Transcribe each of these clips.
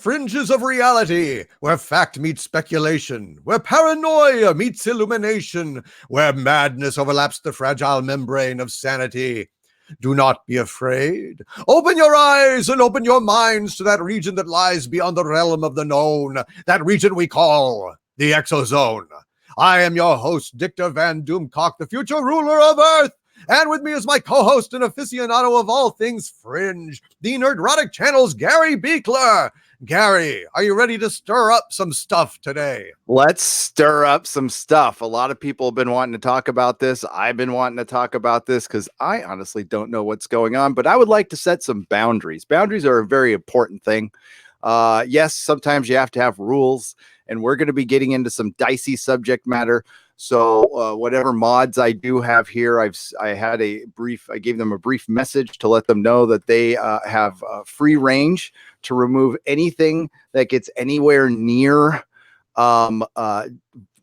fringes of reality, where fact meets speculation, where paranoia meets illumination, where madness overlaps the fragile membrane of sanity. Do not be afraid. Open your eyes and open your minds to that region that lies beyond the realm of the known, that region we call the EXO Zone. I am your host, Dictor Van Doomcock, the future ruler of Earth. And with me is my co-host and aficionado of all things fringe, the Nerdrotic Channel's Gary Beekler. Gary, are you ready to stir up some stuff today? Let's stir up some stuff. A lot of people have been wanting to talk about this. I've been wanting to talk about this because I honestly don't know what's going on, but I would like to set some boundaries. Boundaries are a very important thing. Yes, sometimes you have to have rules, and we're going to be getting into some dicey subject matter. So whatever mods I do have here, I gave them a brief message to let them know that they have free range to remove anything that gets anywhere near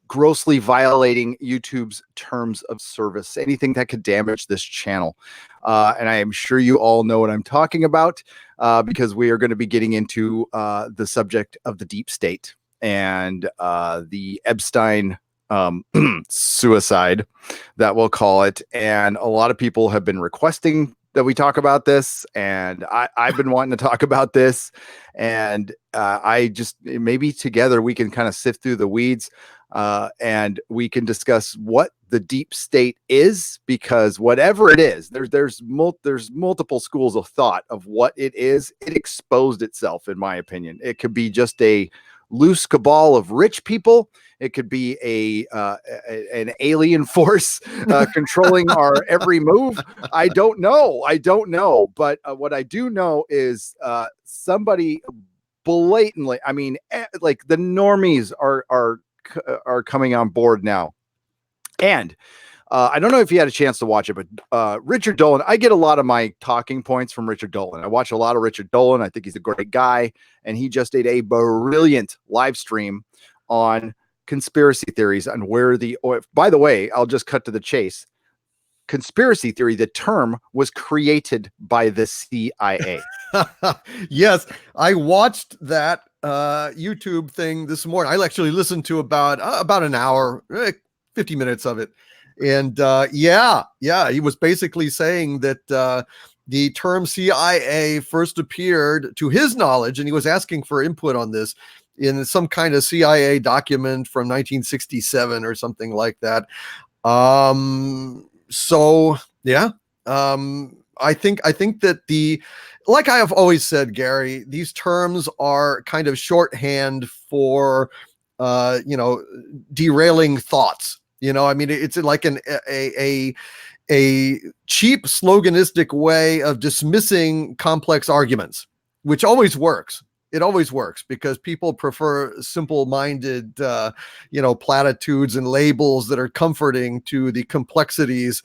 grossly violating YouTube's terms of service, anything that could damage this channel. And I am sure you all know what I'm talking about because we are going to be getting into the subject of the deep state and the Epstein suicide, that we'll call it. And a lot of people have been requesting that we talk about this, and I've been wanting to talk about this, and I just, maybe together we can kind of sift through the weeds and we can discuss what the deep state is, because whatever it is, there's multiple schools of thought of what it is. It exposed itself, in my opinion. It could be just a loose cabal of rich people. It could be an alien force controlling our every move. I don't know. But what I do know is somebody blatantly, I mean, like the normies are coming on board now. And I don't know if you had a chance to watch it, but Richard Dolan, I get a lot of my talking points from Richard Dolan. I watch a lot of Richard Dolan. I think he's a great guy. And he just did a brilliant live stream on conspiracy theories and where by the way, I'll just cut to the chase. Conspiracy theory, the term was created by the CIA. Yes, I watched that YouTube thing this morning. I actually listened to about an hour, 50 minutes of it. And he was basically saying that the term CIA first appeared, to his knowledge, and he was asking for input on this, in some kind of CIA document from 1967 or something like that. I think that like I have always said, Gary, these terms are kind of shorthand for derailing thoughts. I mean, it's like a cheap sloganistic way of dismissing complex arguments, which always works. It always works because people prefer simple-minded, platitudes and labels that are comforting to the complexities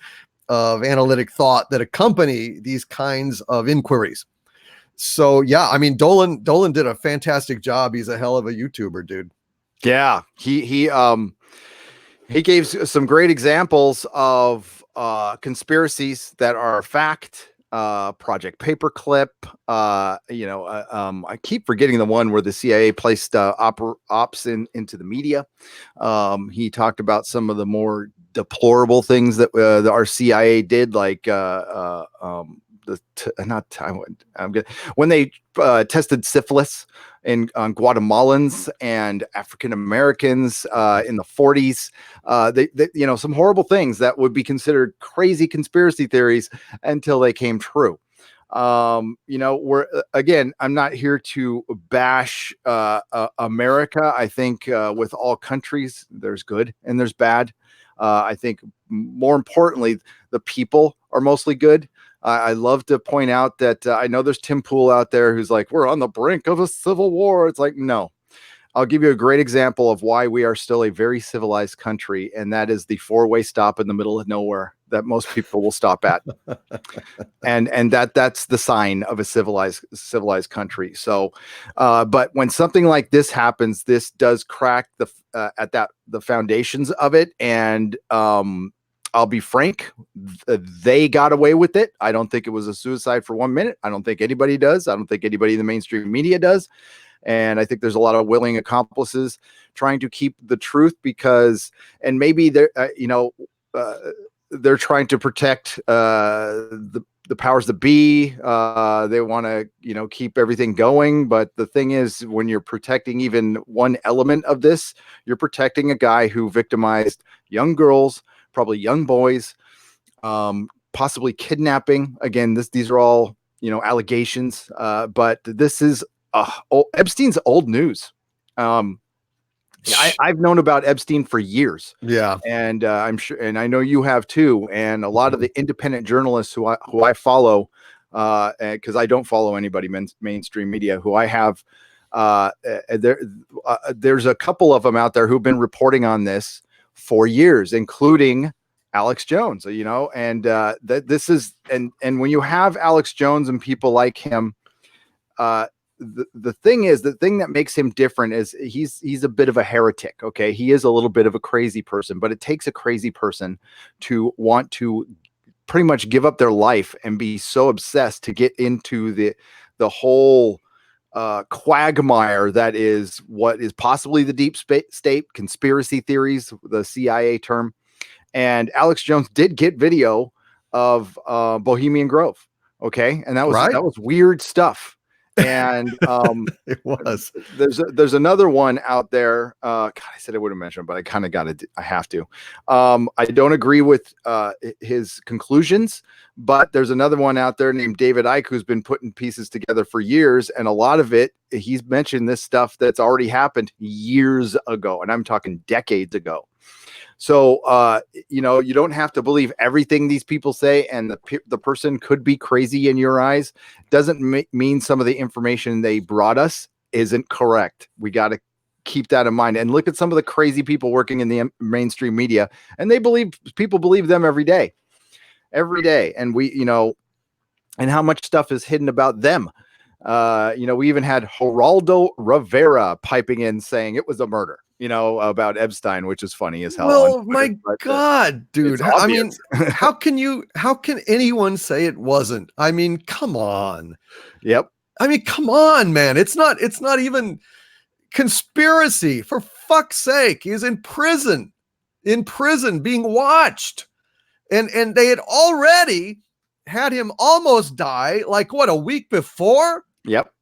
of analytic thought that accompany these kinds of inquiries. So, yeah, I mean, Dolan did a fantastic job. He's a hell of a YouTuber, dude. Yeah, he gave some great examples of conspiracies that are fact. Project Paperclip. I keep forgetting the one where the CIA placed ops into the media. He talked about some of the more deplorable things that our CIA did, like when they tested syphilis on Guatemalans and African Americans in the 40s. They some horrible things that would be considered crazy conspiracy theories until they came true. I'm not here to bash America. I think with all countries, there's good and there's bad. I think more importantly, the people are mostly good. I love to point out that I know there's Tim Pool out there who's like, we're on the brink of a civil war. It's like, no. I'll give you a great example of why we are still a very civilized country, and that is the four-way stop in the middle of nowhere that most people will stop at. and that's the sign of a civilized country. So, but when something like this happens, this does crack the foundations of it. And I'll be frank, they got away with it. I don't think it was a suicide for 1 minute. I don't think anybody does. I don't think anybody in the mainstream media does. And I think there's a lot of willing accomplices trying to keep the truth and maybe they're trying to protect the powers that be. They want to, keep everything going. But the thing is, when you're protecting even one element of this, you're protecting a guy who victimized young girls, probably young boys, possibly kidnapping. Again, these are all, allegations. But this is Epstein's old news. I've known about Epstein for years. Yeah. And I'm sure, and I know you have too. And a lot of the independent journalists who I follow, because I don't follow anybody mainstream media, who I have, there's a couple of them out there who've been reporting on this for years, including Alex Jones. And this is and when you have Alex Jones and people like him, the thing that makes him different is he's a bit of a heretic. Okay. He is a little bit of a crazy person, but it takes a crazy person to want to pretty much give up their life and be so obsessed to get into the whole quagmire that is what is possibly the deep state conspiracy theories, the CIA term. And Alex Jones did get video of Bohemian Grove. Okay. And that was weird stuff. And it was. There's another one out there. God, I said I wouldn't mention, but I kind of I have to. I don't agree with his conclusions, but there's another one out there named David Icke who's been putting pieces together for years, and a lot of it he's mentioned this stuff that's already happened years ago, and I'm talking decades ago. So, you don't have to believe everything these people say, and the person could be crazy in your eyes. Doesn't mean some of the information they brought us isn't correct. We got to keep that in mind. And look at some of the crazy people working in the mainstream media, and people believe them every day. And and how much stuff is hidden about them. We even had Geraldo Rivera piping in saying it was a murder, about Epstein, which is funny as hell. Well, my God, dude. I mean, how can anyone say it wasn't? I mean, come on. Yep. I mean, come on, man. It's not even conspiracy, for fuck's sake. He's in prison being watched. And they had already had him almost die, like what, a week before? Yep.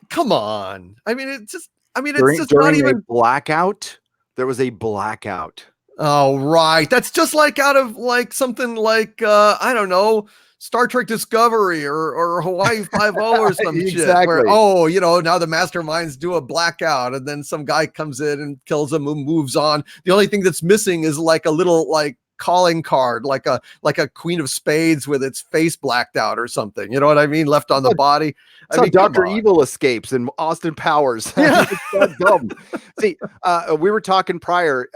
Come on. I mean, it's just during not even a blackout. There was a blackout. Oh, right. That's just like out of like something like I don't know, Star Trek Discovery or Hawaii 5-0 or some exactly. shit. Where now the masterminds do a blackout and then some guy comes in and kills him and moves on. The only thing that's missing is like a little like calling card, like a Queen of Spades with its face blacked out or something. You know what I mean? Left on the body. I mean, Dr. Evil escapes in Austin Powers. Yeah. It's dumb. See, we were talking prior.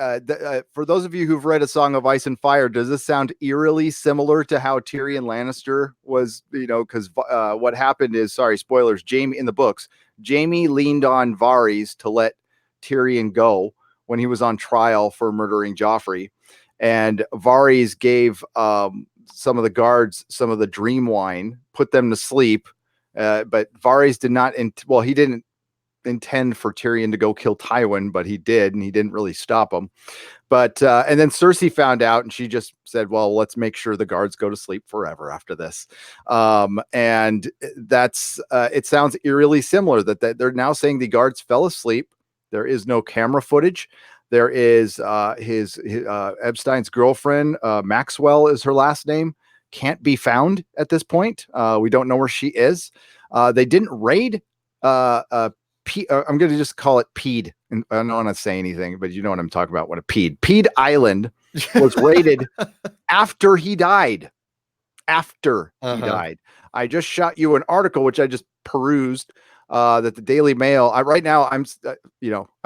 For those of you who've read A Song of Ice and Fire, does this sound eerily similar to how Tyrion Lannister was? Because what happened is, sorry, spoilers. Jamie in the books, Jamie leaned on Varys to let Tyrion go when he was on trial for murdering Joffrey. And Varys gave some of the guards some of the dream wine, put them to sleep. But Varys did not. He didn't intend for Tyrion to go kill Tywin, but he did, and he didn't really stop him. But and then Cersei found out, and she just said, "Well, let's make sure the guards go to sleep forever after this." And that's it sounds eerily similar that they're now saying the guards fell asleep. There is no camera footage. There is his Epstein's girlfriend, Maxwell is her last name, can't be found at this point. We don't know where she is. They didn't raid. I'm going to just call it Pede. And I don't want to say anything, but you know what I'm talking about. What a Pede. Pede Island was raided after he died. After he died. I just shot you an article, which I just perused. That the Daily Mail, right now I've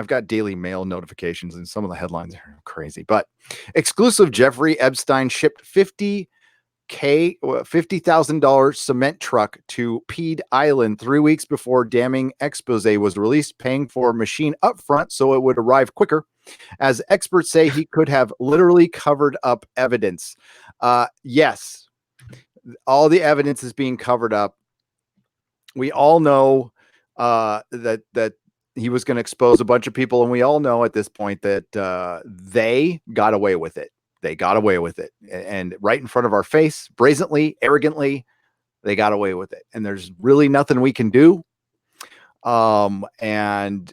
got Daily Mail notifications and some of the headlines are crazy, but exclusive Jeffrey Epstein shipped $50,000 cement truck to Pede Island 3 weeks before damning expose was released, paying for machine upfront so it would arrive quicker. As experts say, he could have literally covered up evidence. Yes, all the evidence is being covered up. We all know that he was going to expose a bunch of people, and we all know at this point that they got away with it. They got away with it, and right in front of our face, brazenly, arrogantly, they got away with it. And there's really nothing we can do. And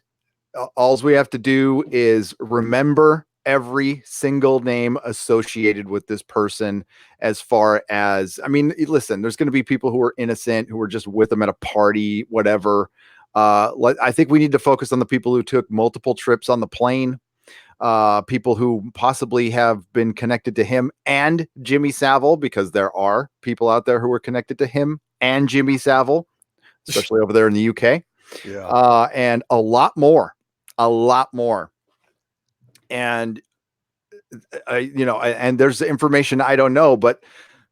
all we have to do is remember every single name associated with this person. As far as, I mean, listen, there's going to be people who are innocent, who are just with them at a party, whatever. I think we need to focus on the people who took multiple trips on the plane, people who possibly have been connected to him and Jimmy Savile, because there are people out there who are connected to him and Jimmy Savile, especially over there in the UK. Yeah. And a lot more. And and there's information I don't know, but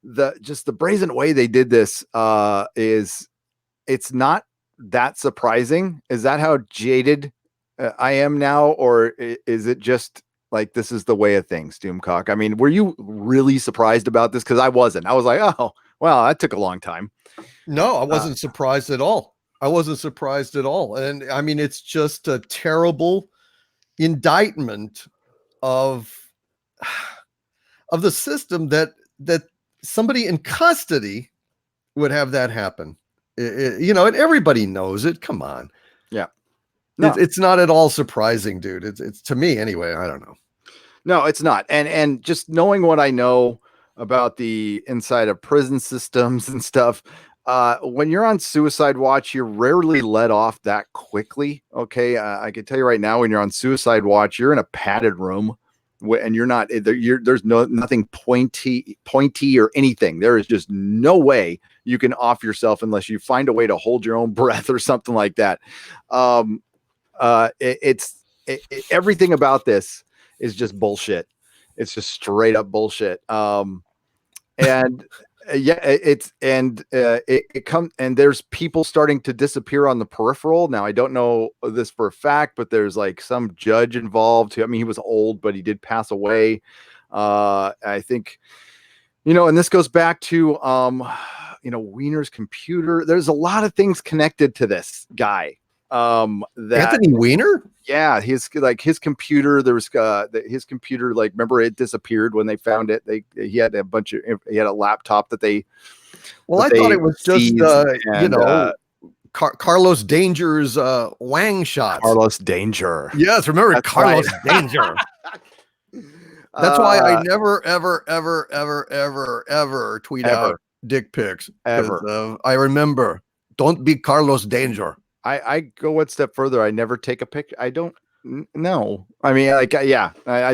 the brazen way they did this it's not that surprising. Is that how jaded I am now, or is it just like this is the way of things, Doomcock? I mean, were you really surprised about this? Because I wasn't. I was like, oh, well, that took a long time. No, I wasn't surprised at all. I wasn't surprised at all. And I mean, it's just a terrible indictment of the system that somebody in custody would have that happen. And everybody knows it. Come on. Yeah. No. It's not at all surprising, dude. It's to me anyway. I don't know. No, it's not. And just knowing what I know about the inside of prison systems and stuff, when you're on suicide watch, you're rarely let off that quickly. Okay. I can tell you right now, when you're on suicide watch, you're in a padded room and you're not, there's nothing pointy or anything. There is just no way you can off yourself unless you find a way to hold your own breath or something like that. Everything about this is just bullshit. It's just straight up bullshit. And it comes, and there's people starting to disappear on the peripheral. Now, I don't know this for a fact, but there's like some judge involved who, I mean, he was old, but he did pass away. I think, and this goes back to, Wiener's computer. There's a lot of things connected to this guy. Anthony Weiner? Yeah, his computer. There was his computer. Like, remember, it disappeared when they found it. He had a laptop that they. Well, I thought it was just Carlos Danger's Wang shots. Carlos Danger. Yes, remember that's Carlos Danger. That's why I never, ever, ever, ever, ever, ever tweet out dick pics. Ever. I remember. Don't be Carlos Danger. I go one step further. I never take a picture. I don't know. I mean, I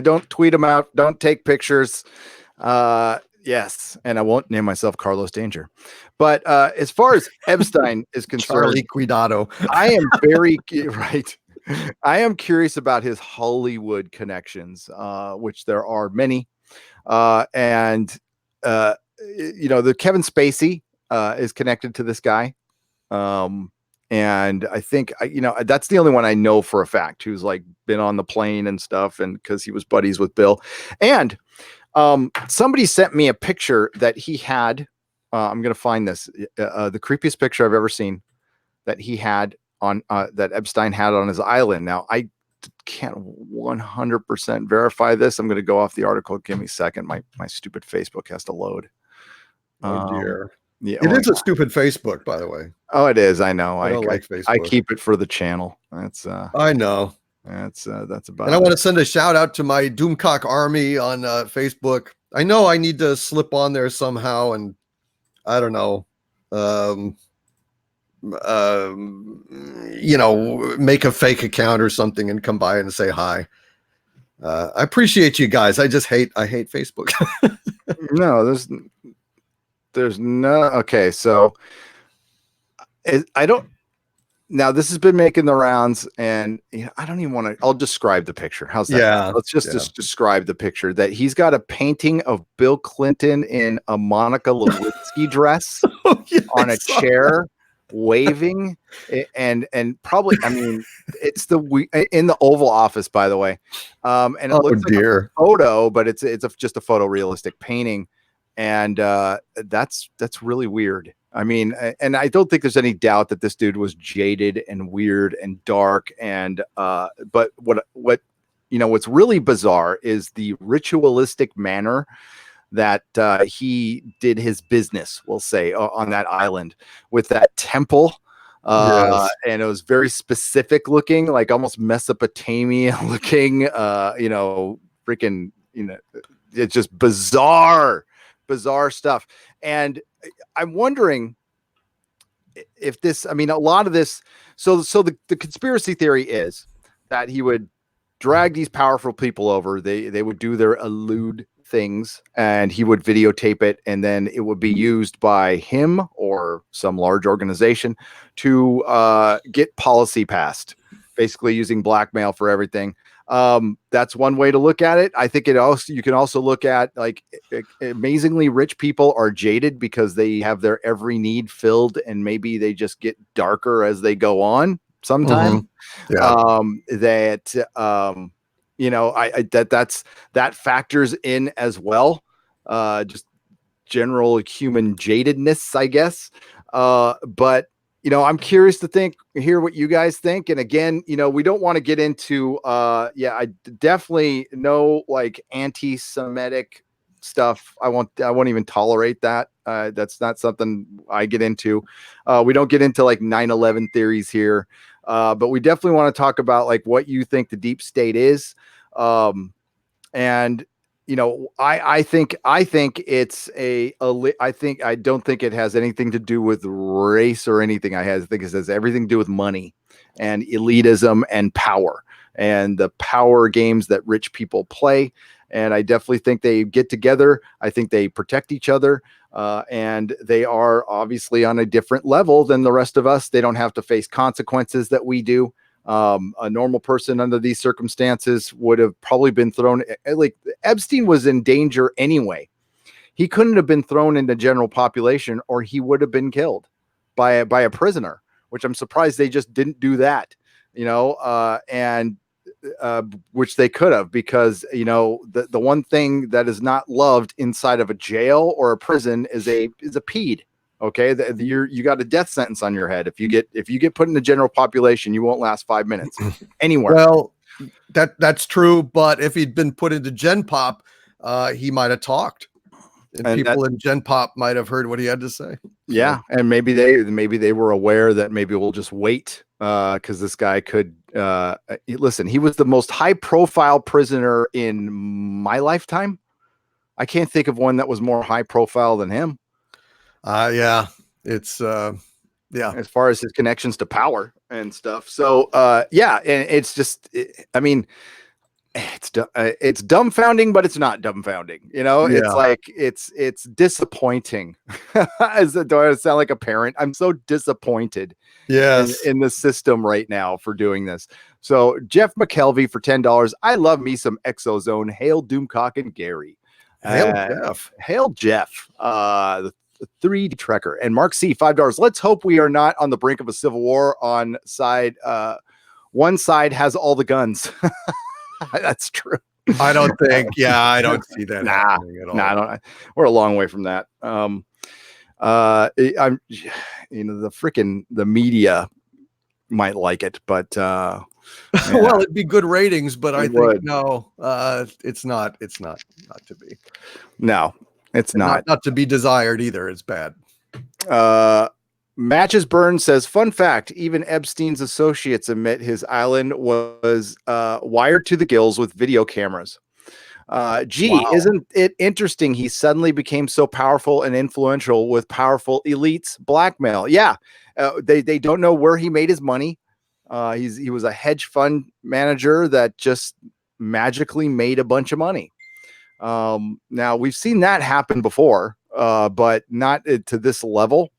don't tweet them out. Don't take pictures. Yes. And I won't name myself Carlos Danger. But as far as Epstein is concerned, Charlie Cuidado. I am very right. I am curious about his Hollywood connections, which there are many. The Kevin Spacey is connected to this guy. And I think, that's the only one I know for a fact who's like been on the plane and stuff. And because he was buddies with Bill. And somebody sent me a picture that he had. I'm going to find this. The creepiest picture I've ever seen that he had on that Epstein had on his island. Now, I can't 100% verify this. I'm going to go off the article. Give me a second. My stupid Facebook has to load. Oh, dear. Yeah, it is a stupid Facebook, by the way. Oh, it is. I know. I don't like Facebook. I keep it for the channel. That's I know. That's about and I want to send a shout out to my Doomcock army on Facebook. I know I need to slip on there somehow, and I don't know, make a fake account or something and come by and say hi. I appreciate you guys. I hate Facebook. No, there's no. Okay, so I don't. Now this has been making the rounds, and I don't even want to. I'll describe the picture. How's that? Yeah. Let's just describe the picture. That he's got a painting of Bill Clinton in a Monica Lewinsky dress on a chair, waving, and probably. I mean, it's in the Oval Office, by the way. And it looks like a photo, but it's just a photorealistic painting. And that's really weird. I mean, and I don't think there's any doubt that this dude was jaded and weird and dark. And but what you know, what's really bizarre is the ritualistic manner that he did his business, we'll say, on that island with that temple. And it was very specific looking, like almost Mesopotamia looking, you know, freaking, you know, it's just bizarre stuff. And I'm wondering if this, I mean, a lot of this, so the conspiracy theory is that he would drag these powerful people over. They would do their elude things and he would videotape it, and then it would be used by him or some large organization to get policy passed, basically using blackmail for everything. That's one way to look at it. I think you can also look at, like, amazingly rich people are jaded because they have their every need filled, and maybe they just get darker as they go on sometime. You know, that factors in as well. Just general human jadedness, I guess. But you know, I'm curious to hear what you guys think. And again, you know, we don't want to get into, I definitely know, like, anti-Semitic stuff. I won't even tolerate that. That's not something I get into. We don't get into like 9/11 theories here. But we definitely want to talk about, like, what you think the deep state is. And you know, I don't think it has anything to do with race or anything. I think it has everything to do with money and elitism and power and the power games that rich people play. And I definitely think they get together. I think they protect each other. And they are obviously on a different level than the rest of us. They don't have to face consequences that we do. A normal person under these circumstances would have probably been thrown, like, Epstein was in danger anyway. He couldn't have been thrown into general population, or he would have been killed by a prisoner, which I'm surprised they just didn't do that, you know, which they could have, because, you know, the one thing that is not loved inside of a jail or a prison is a ped. Okay, you got a death sentence on your head if you get put in the general population. You won't last 5 minutes anywhere. Well, that's true, but if he'd been put into Gen Pop, he might have talked, and people in Gen Pop might have heard what he had to say. Yeah, and maybe they were aware that maybe we'll just wait, because this guy could listen. He was the most high-profile prisoner in my lifetime. I can't think of one that was more high-profile than him. It's as far as his connections to power and stuff. So and it's just, I mean, it's dumbfounding, but it's not dumbfounding. You know, it's like it's disappointing. Do I sound like a parent? I'm so disappointed. Yes, in the system right now for doing this. So Jeff McKelvey for $10. I love me some ExoZone. Hail Doomcock and Gary. Hail Jeff. The 3D Trekker. And Mark C, $5. Let's hope we are not on the brink of a civil war on side. One side has all the guns. That's true. I don't think. Yeah, I don't see that happening at all. Nah, we're a long way from that. I'm, you know, the media might like it, but yeah. Well, it'd be good ratings, but I think no, it's not to be. No, it's not to be desired either. It's bad. Matches Burn says, fun fact, even Epstein's associates admit his island was wired to the gills with video cameras. Isn't it interesting he suddenly became so powerful and influential with powerful elites blackmail? Yeah. They don't know where he made his money. He was a hedge fund manager that just magically made a bunch of money. Now we've seen that happen before, but not to this level.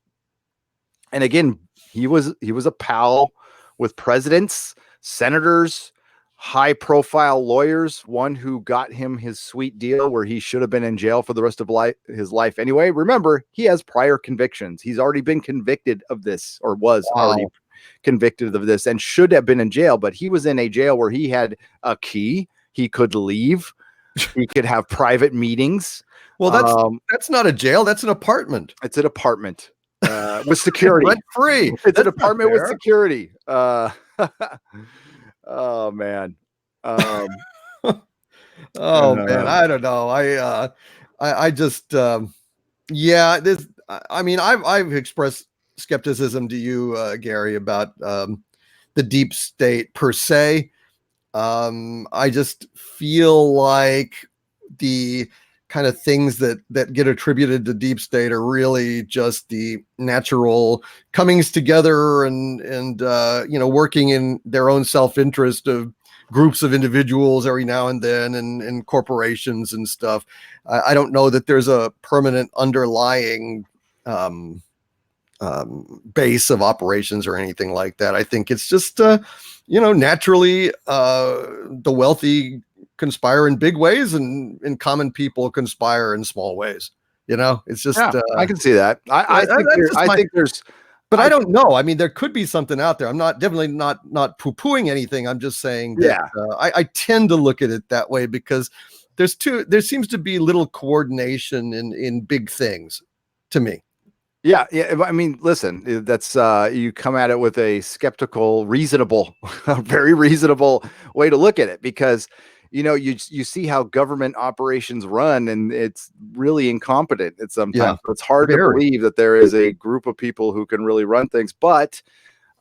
And again, he was a pal with presidents, senators, high profile lawyers, one who got him his sweet deal where he should have been in jail for the rest of his life anyway. Remember, he has prior convictions. He's already been convicted of this, or was already convicted of this, and should have been in jail, but he was in a jail where he had a key. He could leave. He could have private meetings. Well, that's not a jail. That's an apartment. It's an apartment. with security. Rent free. It's an apartment with security. Oh man. Oh man, I don't know. I just yeah, this I mean I've expressed skepticism to you, Gary, about the deep state per se. I just feel like the kind of things that get attributed to deep state are really just the natural comings together and you know, working in their own self-interest of groups of individuals every now and then, and corporations and stuff. I don't know that there's a permanent underlying base of operations or anything like that. I think it's just you know, naturally the wealthy conspire in big ways, and common people conspire in small ways. You know, it's just I can see that. I think there's, but I don't know. I mean, there could be something out there. I'm definitely not poo-pooing anything. I'm just saying that I tend to look at it that way because there seems to be little coordination in big things to me. Yeah. I mean, listen, that's you come at it with a skeptical, reasonable, very reasonable way to look at it, because you know, you see how government operations run, and it's really incompetent. It's sometimes it's hard to believe that there is a group of people who can really run things. But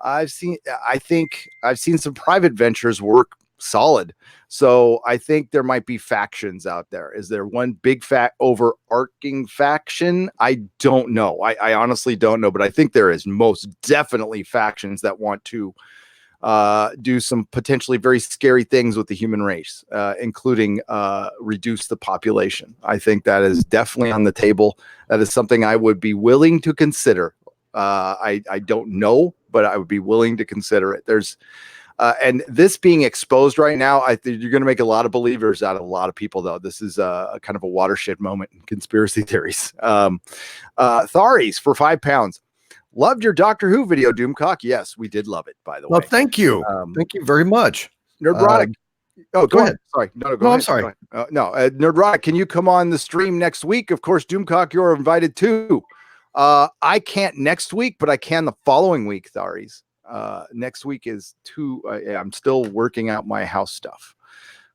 I think I've seen some private ventures work solid. So I think there might be factions out there. Is there one big overarching faction? I don't know. I honestly don't know, but I think there is most definitely factions that want to do some potentially very scary things with the human race, including reduce the population. I think that is definitely on the table. That is something I would be willing to consider. I don't know, but I would be willing to consider it. There's and this being exposed right now, I think you're going to make a lot of believers out of a lot of people, though. This is a kind of a watershed moment in conspiracy theories. Tharies for £5. Loved your Doctor Who video, Doomcock. Yes, we did love it, by the way. Well, thank you. Thank you very much. Nerdrotic. Go ahead. Sorry. No, go ahead. I'm sorry. Nerdrotic, can you come on the stream next week? Of course, Doomcock, you're invited too. I can't next week, but I can the following week, Tharies. Next week is I'm still working out my house stuff.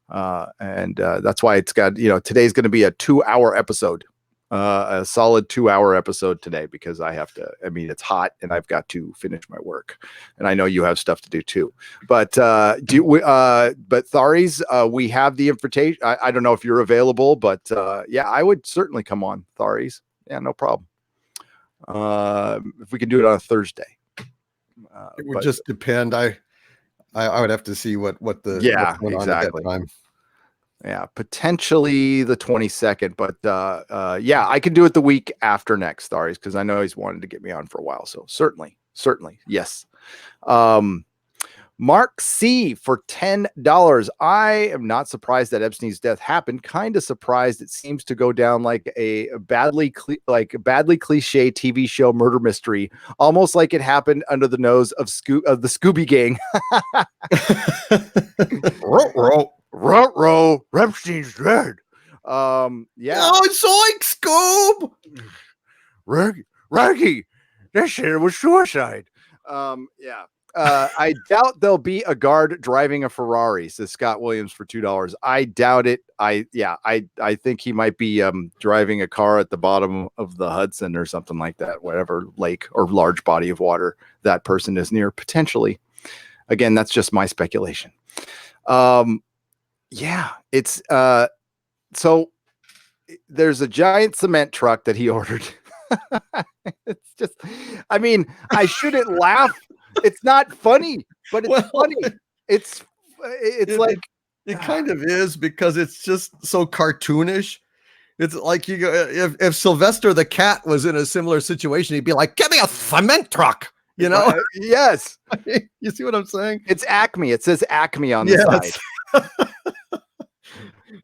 And that's why it's got, today's going to be a 2-hour episode. A solid 2-hour episode today, because it's hot and I've got to finish my work, and I know you have stuff to do too. But Tharies, we have the invitation. I don't know if you're available, but yeah, I would certainly come on, Tharies. Yeah, no problem. If we can do it on a Thursday, it would just depend. I would have to see what what's going on at that time. Yeah, potentially the 22nd, but yeah, I can do it the week after next, Tharies, because I know he's wanted to get me on for a while. So certainly, yes. Mark C for $10. I am not surprised that Epstein's death happened. Kind of surprised it seems to go down like a badly cliche TV show murder mystery, almost like it happened under the nose of the Scooby Gang. Ruh-roh, Epstein's dead. Yeah. Oh, zoink, Scoob! Raggy, that shit was suicide. Yeah. I doubt there'll be a guard driving a Ferrari, says Scott Williams for $2. I doubt it. I think he might be driving a car at the bottom of the Hudson or something like that, whatever lake or large body of water that person is near, potentially. Again, that's just my speculation. Yeah, it's so there's a giant cement truck that he ordered. It's just, I mean, I shouldn't laugh. It's not funny, but it's funny. It's like it kind of is, because it's just so cartoonish. It's like you go, if Sylvester the cat was in a similar situation, he'd be like, "Give me a cement truck." You know? Yes. You see what I'm saying? It's Acme. It says Acme on the side.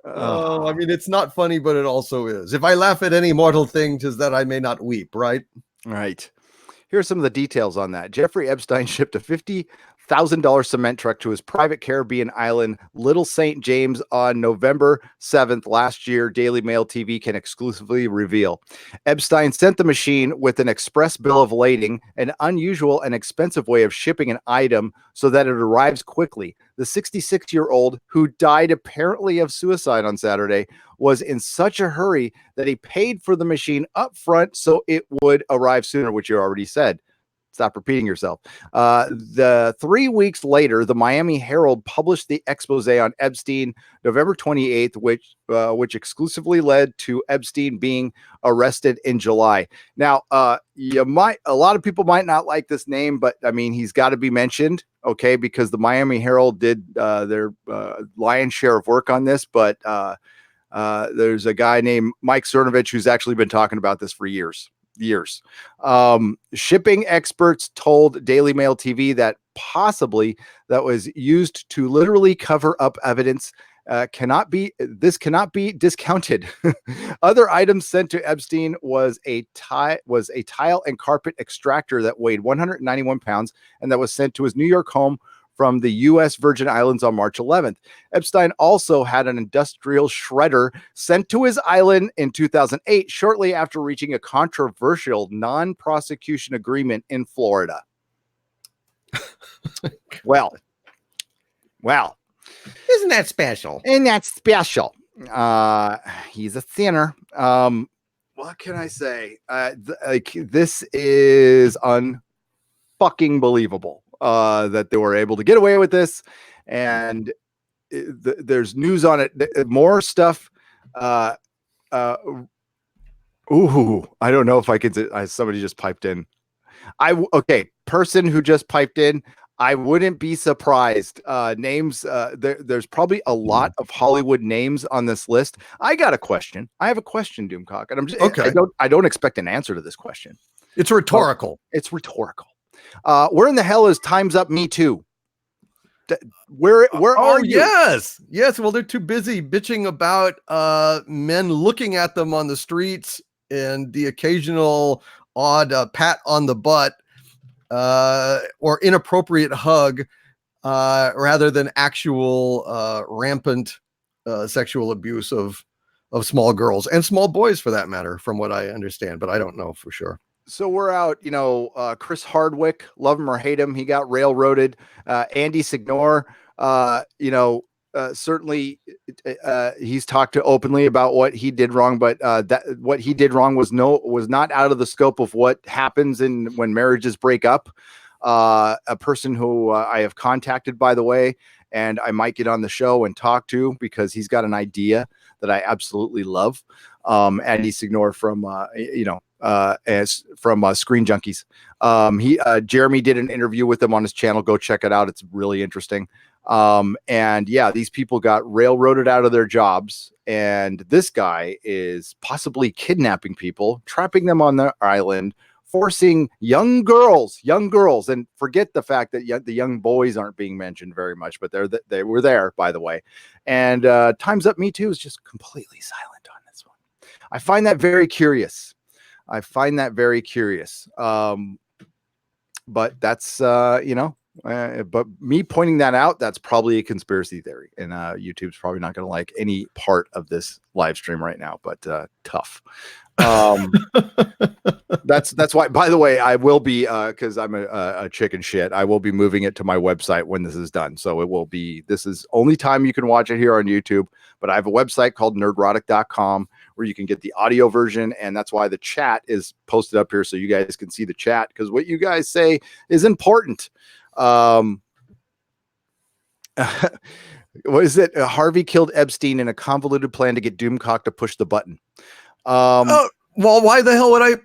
Oh, I mean, it's not funny, but it also is. If I laugh at any mortal thing, 'tis that I may not weep, right? Right. Here's some of the details on that. Jeffrey Epstein shipped a $1,000 cement truck to his private Caribbean island, Little St. James, on November 7th last year, Daily Mail TV can exclusively reveal. Epstein sent the machine with an express bill of lading, an unusual and expensive way of shipping an item so that it arrives quickly. The 66-year-old, who died apparently of suicide on Saturday, was in such a hurry that he paid for the machine up front so it would arrive sooner, which you already said. Stop repeating yourself. The 3 weeks later, the Miami Herald published the expose on Epstein, November 28th, which exclusively led to Epstein being arrested in July. Now, a lot of people might not like this name, but I mean, he's got to be mentioned, okay, because the Miami Herald did their lion's share of work on this, but there's a guy named Mike Cernovich who's actually been talking about this for years. Shipping experts told Daily Mail TV that possibly that was used to literally cover up evidence cannot be discounted. Other items sent to Epstein was a tile and carpet extractor that weighed 191 pounds and that was sent to his New York home from the U.S. Virgin Islands on March 11th. Epstein also had an industrial shredder sent to his island in 2008, shortly after reaching a controversial non-prosecution agreement in Florida. Well, Isn't that special? and that's special. He's a sinner. What can I say? This is unfucking believable. That they were able to get away with this, and there's news on it. More stuff. I don't know if I could. Somebody just piped in. Person who just piped in. I wouldn't be surprised. Names. There's probably a lot of Hollywood names on this list. I got a question. I have a question, Doomcock, and I'm just okay. I don't expect an answer to this question. It's rhetorical. It's rhetorical. Where in the hell is Time's Up Me Too? Where are you? Yes. Well, they're too busy bitching about men looking at them on the streets and the occasional odd pat on the butt or inappropriate hug rather than actual rampant sexual abuse of small girls and small boys, for that matter, from what I understand, but I don't know for sure. So we're out, Chris Hardwick, love him or hate him, he got railroaded. Andy Signor, certainly he's talked openly about what he did wrong, but what he did wrong was not out of the scope of what happens when marriages break up. A person who I have contacted, by the way, and I might get on the show and talk to because he's got an idea that I absolutely love. Andy Signor from Screen Junkies. Jeremy did an interview with him on his channel. Go check it out. It's really interesting. And yeah, these people got railroaded out of their jobs, and this guy is possibly kidnapping people, trapping them on their island, forcing young girls, and forget the fact that the young boys aren't being mentioned very much, but they were there, by the way. And Time's Up Me Too is just completely silent on this one. I find that very curious. But that's, but me pointing that out, that's probably a conspiracy theory, and YouTube's probably not going to like any part of this live stream right now, but tough. That's why, by the way, I will be, cause I'm a chicken shit. I will be moving it to my website when this is done. So this is only time you can watch it here on YouTube, but I have a website called nerdrotic.com where you can get the audio version. And that's why the chat is posted up here, so you guys can see the chat, because what you guys say is important. What is it? Harvey killed Epstein in a convoluted plan to get Doomcock to push the button. Well, why the hell would I?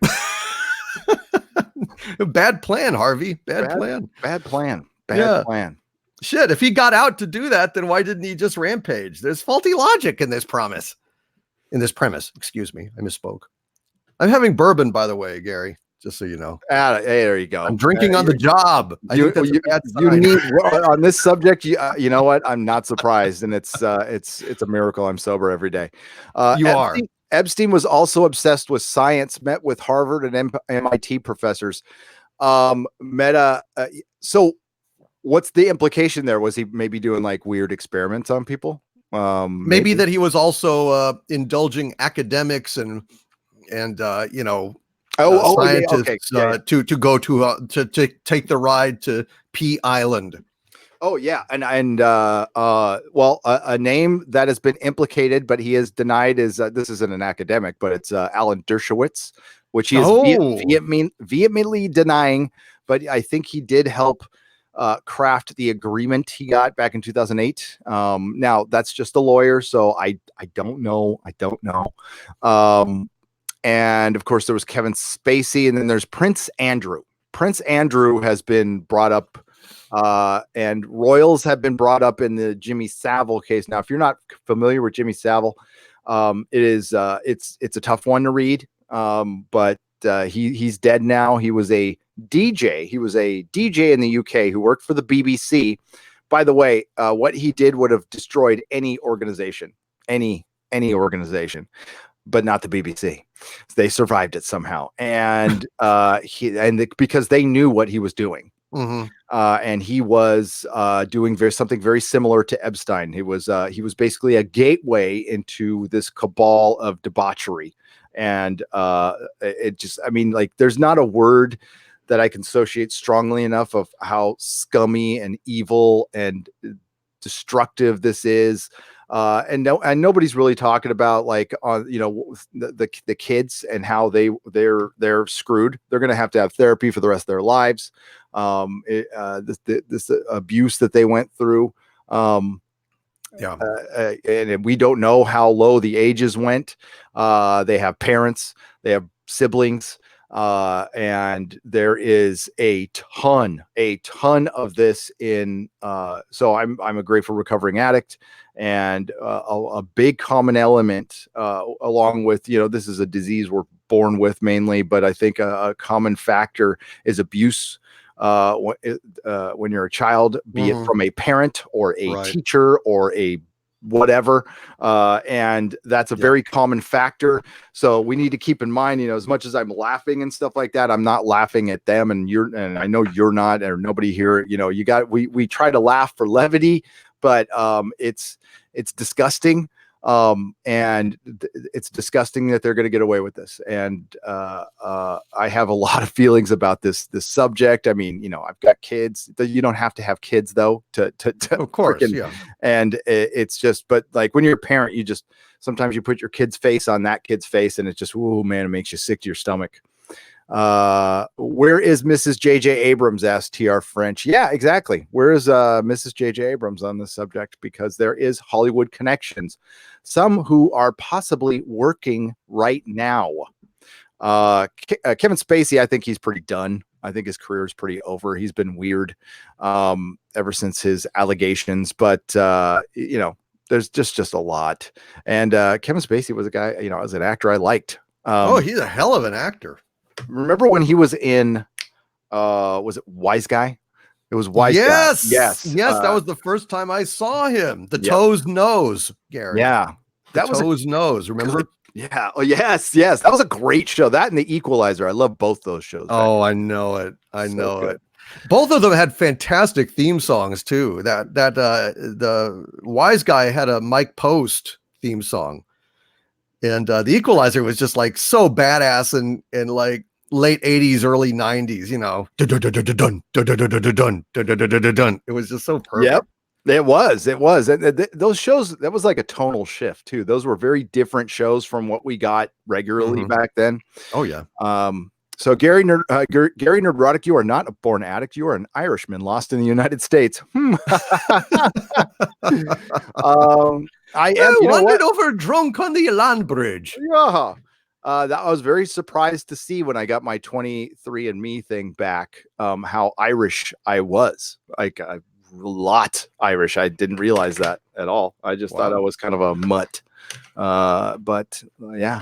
Bad plan, Harvey. Bad plan. Shit, if he got out to do that, then why didn't he just rampage? There's faulty logic in this premise. Excuse me, I misspoke. I'm having bourbon, by the way, Gary, just so you know. Hey, there you go. I'm drinking on the job. You need on this subject. You know what? I'm not surprised, and it's a miracle I'm sober every day. Epstein was also obsessed with science. Met with Harvard and MIT professors. So what's the implication there? Was he maybe doing like weird experiments on people? Maybe that he was also indulging academics and scientists to go to take the ride to P Island. Oh yeah, and a name that has been implicated, but he has denied is this isn't an academic, but it's Alan Dershowitz, which he is vehemently denying. But I think he did help craft the agreement he got back in 2008. Now that's just a lawyer, so I don't know. And of course there was Kevin Spacey, and then there's Prince Andrew. Prince Andrew has been brought up. And royals have been brought up in the Jimmy Savile case. Now, if you're not familiar with Jimmy Savile, it's a tough one to read. But he's dead now. He was a DJ. He was a DJ in the UK who worked for the BBC. By the way, what he did would have destroyed any organization, any organization, but not the BBC. They survived it somehow, and because they knew what he was doing. Mm-hmm. And he was doing something very similar to Epstein. He was basically a gateway into this cabal of debauchery, and there's not a word that I can associate strongly enough of how scummy and evil and destructive this is. And nobody's really talking about the kids and how they're screwed. They're going to have therapy for the rest of their lives. This abuse that they went through. And we don't know how low the ages went. They have parents, they have siblings, and there is a ton of this in. So I'm a grateful recovering addict, and a big common element, along with, this is a disease we're born with mainly, but I think a common factor is abuse. When you're a child, be it from a parent or a teacher or a whatever, and that's a very common factor. So we need to keep in mind, as much as I'm laughing and stuff like that, I'm not laughing at them, and I know you're not, or nobody here. We try to laugh for levity, but it's disgusting. And it's disgusting that they're going to get away with this. And I have a lot of feelings about this subject. I mean, I've got kids. You don't have to have kids though to of course, And it's just, but like when you're a parent, sometimes you put your kid's face on that kid's face, and it's just, oh man, it makes you sick to your stomach. Where is Mrs. JJ Abrams? Asked TR French. Yeah, exactly. Where is Mrs. JJ Abrams on this subject? Because there is Hollywood connections, some who are possibly working right now. Kevin Spacey, I think he's pretty done. I think his career is pretty over. He's been weird ever since his allegations, but there's just a lot. And Kevin Spacey was a guy, as an actor I liked. He's a hell of an actor. Remember when he was in was it Wise Guy? It was Wise Guy. Yes. That was the first time I saw him. The Toes Nose, Gary. Yeah. That was Toes Nose, remember? Good, yeah. Oh, yes. That was a great show. That and The Equalizer. I love both those shows. Oh, I know it. I know it. Both of them had fantastic theme songs too. The Wise Guy had a Mike Post theme song. And The Equalizer was just like so badass and like late 80s, early 90s, It was just so perfect. Yep. It was. And those shows, that was like a tonal shift too. Those were very different shows from what we got regularly back then. Oh yeah. So Gary Nerdrotic, you are not a born addict. You are an Irishman lost in the United States. I wandered over drunk on the land bridge. Yeah. That I was very surprised to see when I got my 23andMe thing back, how Irish I was. Like a lot Irish. I didn't realize that at all. I just thought I was kind of a mutt. But yeah.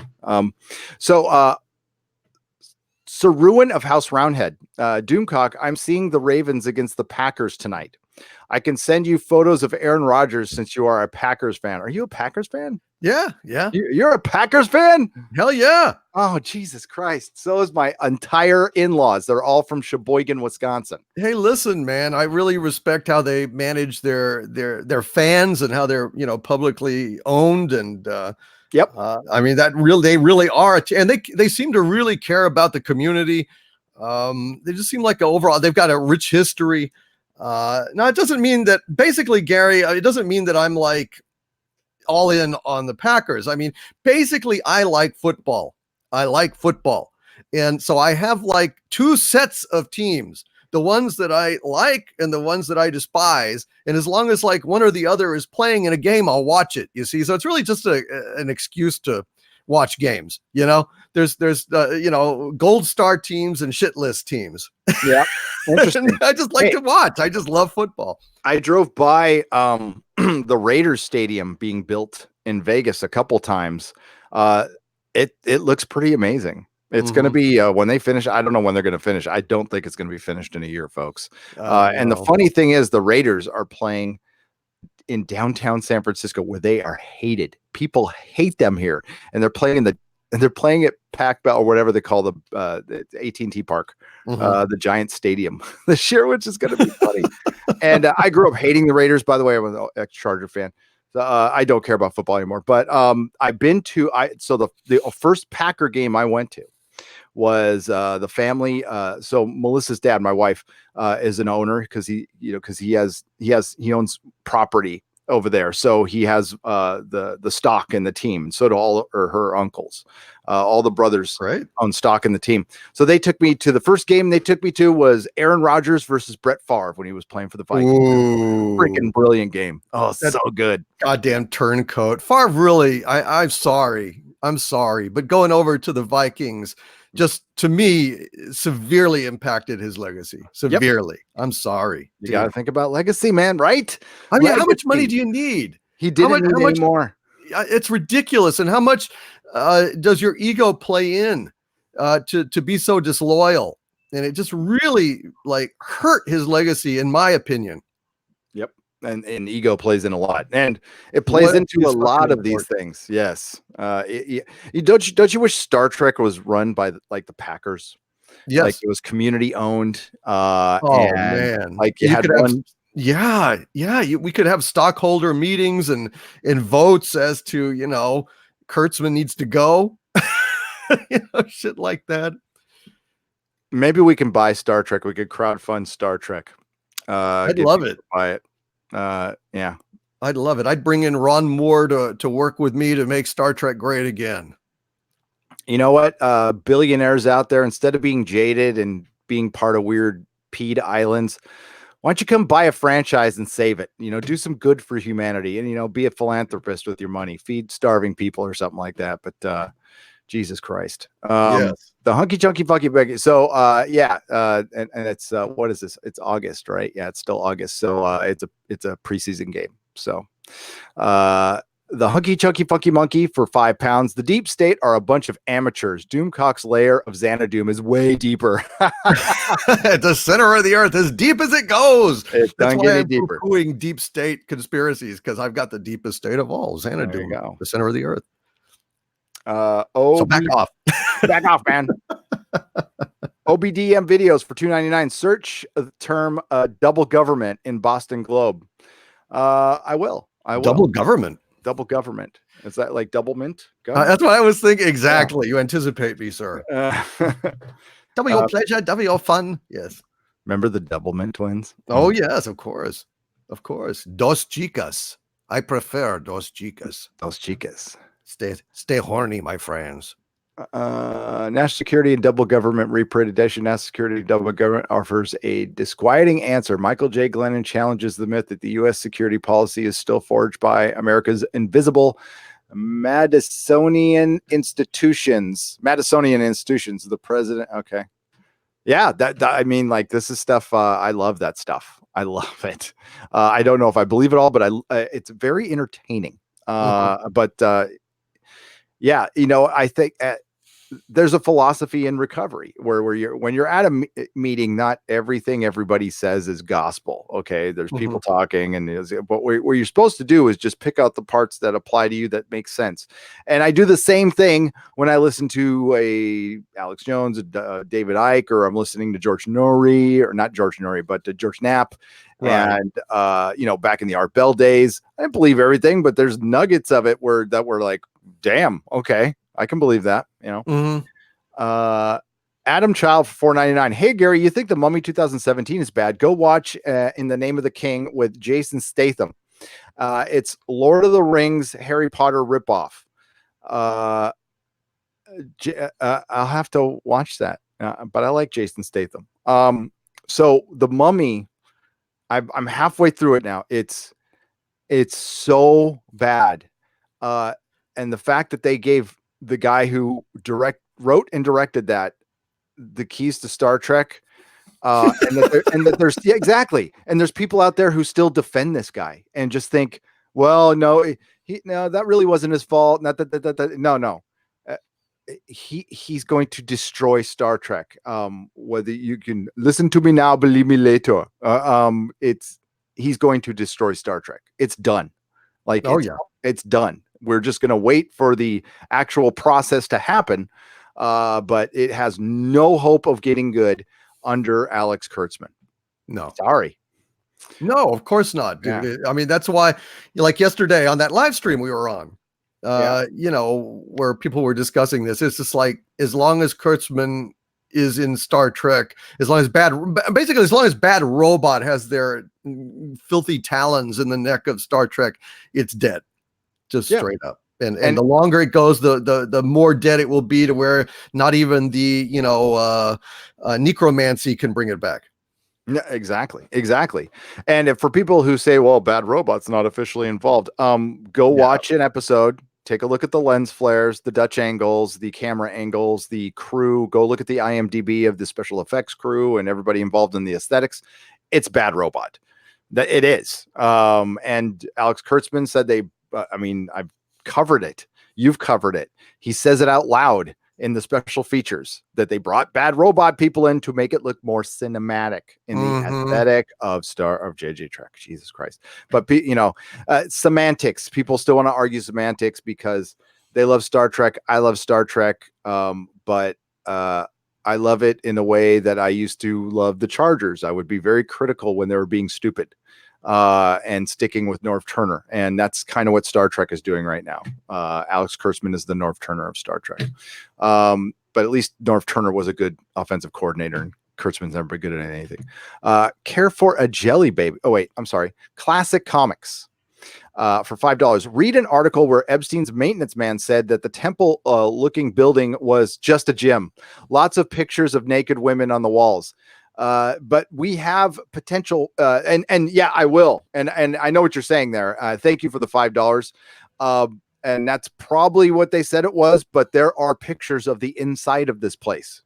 Sir Ruin of House Roundhead. Doomcock, I'm seeing the Ravens against the Packers tonight. I can send you photos of Aaron Rodgers since you are a Packers fan. Are you a Packers fan? Yeah. You're a Packers fan? Hell yeah. Oh, Jesus Christ. So is my entire in-laws. They're all from Sheboygan, Wisconsin. Hey, listen, man, I really respect how they manage their fans and how they're, publicly owned. And Yep. I mean, they really are, and they seem to really care about the community. They just seem like overall they've got a rich history. Now it doesn't mean that, basically, Gary, it doesn't mean that I'm like all in on the Packers. I mean, basically, I like football. And so I have like two sets of teams, the ones that I like and the ones that I despise. And as long as like one or the other is playing in a game, I'll watch it, you see? So it's really just an excuse to watch games. There's gold star teams and shit list teams. Yeah. Interesting. I just like to watch. I just love football. I drove by the Raiders stadium being built in Vegas a couple times. It looks pretty amazing. It's going to be when they finish. I don't know when they're going to finish. I don't think it's going to be finished in a year, folks. And the funny thing is, the Raiders are playing in downtown San Francisco, where they are hated. People hate them here, and they're playing at Pac Bell, or whatever they call the AT&T Park, the giant stadium this year, which is going to be funny. And I grew up hating the Raiders. By the way, I'm an ex-Charger fan. I don't care about football anymore, but I've been to the first Packer game I went to was the family. So Melissa's dad, my wife, is an owner because he owns property over there. So he has the stock in the team, and so do all her uncles. All the brothers own stock in the team. So they took me to the first game they took me to was Aaron Rodgers versus Brett Favre when he was playing for the Vikings. Freaking brilliant game. Oh, that's so good. Goddamn turncoat. Favre really, I'm sorry, but going over to the Vikings, just to me, severely impacted his legacy. Severely. Yep. I'm sorry. You got to think about legacy, man, right? I mean, how much money do you need? He didn't need any more. It's ridiculous. And how much does your ego play in to be so disloyal? And it just really like hurt his legacy, in my opinion. Yep. And ego plays in a lot, and it plays into a lot of these things. Yes. Don't you wish Star Trek was run by like the Packers? Yes. Like it was community owned. Man. Like you had one. We could have stockholder meetings and votes as to, Kurtzman needs to go, shit like that. Maybe we can buy Star Trek. We could crowdfund Star Trek. I'd love it. Buy it. Yeah, I'd love it. I'd bring in Ron Moore to work with me to make Star Trek great again. You know what? Billionaires out there, instead of being jaded and being part of weird peed islands, why don't you come buy a franchise and save it? Do some good for humanity, and be a philanthropist with your money, feed starving people or something like that. But Jesus Christ. Yes. The hunky chunky funky baggy. So and it's what is this? It's August, right? Yeah, it's still August. So it's a preseason game. So the hunky chunky funky monkey for £5. The deep state are a bunch of amateurs. Doomcock's layer of Xanadu is way deeper. At the center of the earth, as deep as it goes. It's That's why I'm deeper. poo-pooing deep state conspiracies, because I've got the deepest state of all, Xanadu, the center of the earth. So back off. Back off, man. OBDM videos for $2.99. Search the term double government in Boston Globe. I will. Double government. Double government. Is that like double mint? That's what I was thinking. Exactly. Yeah. You anticipate me, sir. Double your pleasure, double your fun. Yes. Remember the Doublemint twins? Oh, yes, of course. Of course. Dos chicas. I prefer dos chicas. Dos chicas. Stay horny, my friends. National Security and Double Government reprint edition. National Security and Double Government offers a disquieting answer. Michael J. Glennon challenges the myth that the U.S. security policy is still forged by America's invisible Madisonian institutions. The president. Okay. Yeah, I mean, like, this is stuff. I love that stuff. I love it. I don't know if I believe it all, but it's very entertaining. But yeah, I think there's a philosophy in recovery where when you're at a meeting, not everything everybody says is gospel. Okay. There's people talking but what you're supposed to do is just pick out the parts that apply to you that make sense. And I do the same thing when I listen to a Alex Jones, David Icke, or I'm listening to George Norrie, or not George Norrie, but George Knapp. Right. And, back in the Art Bell days, I didn't believe everything, but there's nuggets of it that were like, damn, okay, I can believe that, Adam Child for $4.99. Hey, Gary, you think The Mummy 2017 is bad? Go watch In the Name of the King with Jason Statham. It's Lord of the Rings, Harry Potter ripoff. I'll have to watch that, but I like Jason Statham. So The Mummy, I'm halfway through it now. It's so bad. And the fact that they gave the guy who wrote and directed that the keys to Star Trek, and that there's exactly. And there's people out there who still defend this guy and just think, well, no, that really wasn't his fault. Not that. No. He's going to destroy Star Trek. Whether you can listen to me now, believe me later. He's going to destroy Star Trek. It's done. It's done. We're just going to wait for the actual process to happen. But it has no hope of getting good under Alex Kurtzman. No, sorry. No, of course not, dude. Yeah. I mean, that's why, like yesterday on that live stream we were on, where people were discussing this, it's just like, as long as Kurtzman is in Star Trek, as long as Bad Robot has their filthy talons in the neck of Star Trek, it's dead. Just straight up. And the longer it goes, the more dead it will be, to where not even the necromancy can bring it back. Yeah, exactly. And for people who say, well, Bad Robot's not officially involved, go watch an episode. Take a look at the lens flares, the Dutch angles, the camera angles, the crew. Go look at the IMDb of the special effects crew and everybody involved in the aesthetics. It's Bad Robot. It is. And Alex Kurtzman said I've covered it. You've covered it. He says it out loud in the special features that they brought Bad Robot people in to make it look more cinematic in the aesthetic of JJ Trek. Jesus Christ. But semantics, people still want to argue semantics because they love Star Trek. I love Star Trek. But I love it in a way that I used to love the Chargers. I would be very critical when they were being stupid. And sticking with Norv Turner. And that's kind of what Star Trek is doing right now. Alex Kurtzman is the Norv Turner of Star Trek. But at least Norv Turner was a good offensive coordinator, and Kurtzman's never been good at anything. Care for a Jelly Baby. Oh, wait, I'm sorry. Classic Comics. For $5. Read an article where Epstein's maintenance man said that the temple looking building was just a gym. Lots of pictures of naked women on the walls. But we have potential, and yeah, I will. And I know what you're saying there. Thank you for the $5. And that's probably what they said it was, but there are pictures of the inside of this place,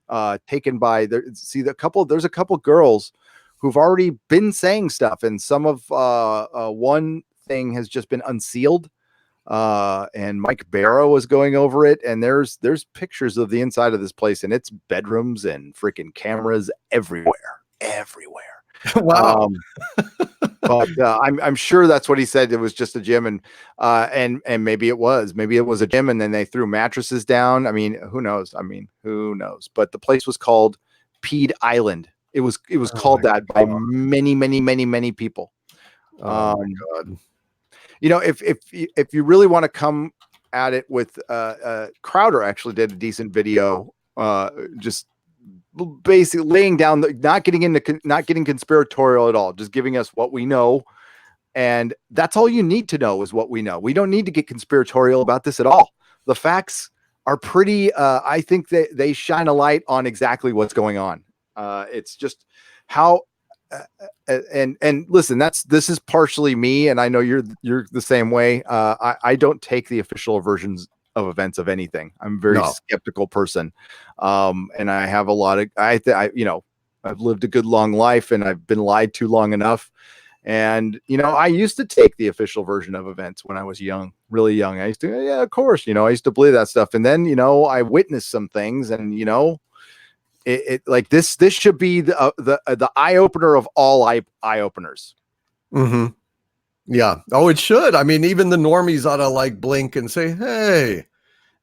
taken by there's a couple girls who've already been saying stuff, and some of, one thing has just been unsealed. And Mike Barrow was going over it, and there's pictures of the inside of this place, and it's bedrooms and freaking cameras everywhere. Wow. But I'm sure that's what he said. It was just a gym, and maybe it was a gym, and then they threw mattresses down. I mean, who knows? But the place was called Pede Island. It was called that by many people. Oh my God. If you really want to come at it with Crowder actually did a decent video, just basically laying down not getting conspiratorial at all, just giving us what we know, and that's all you need to know is what we know. We don't need to get conspiratorial about this at all. The facts are pretty. I think they shine a light on exactly what's going on. It's just how. And listen, this is partially me, and I know you're the same way. I don't take the official versions of events of anything. I'm a very skeptical person, and I have a lot of I've lived a good long life, and I've been lied to long enough, And, you know, I used to take the official version of events when I was young, really young. I used to, yeah, of course, you know, I used to believe that stuff. And then, you know, I witnessed some things, and, you know, it like this should be the eye opener of all eye openers. Mm-hmm. Yeah. Oh, it should. I mean, even the normies ought to like blink and say, hey,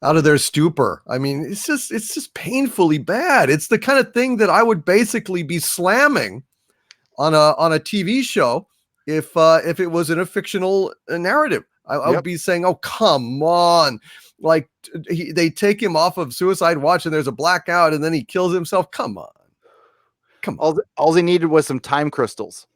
out of their stupor. I mean, it's just painfully bad. It's the kind of thing that I would basically be slamming on a TV show if it was in a fictional narrative. I would be saying, oh, come on. Like they take him off of suicide watch and there's a blackout and then he kills himself. Come on. Come on. All he needed was some time crystals.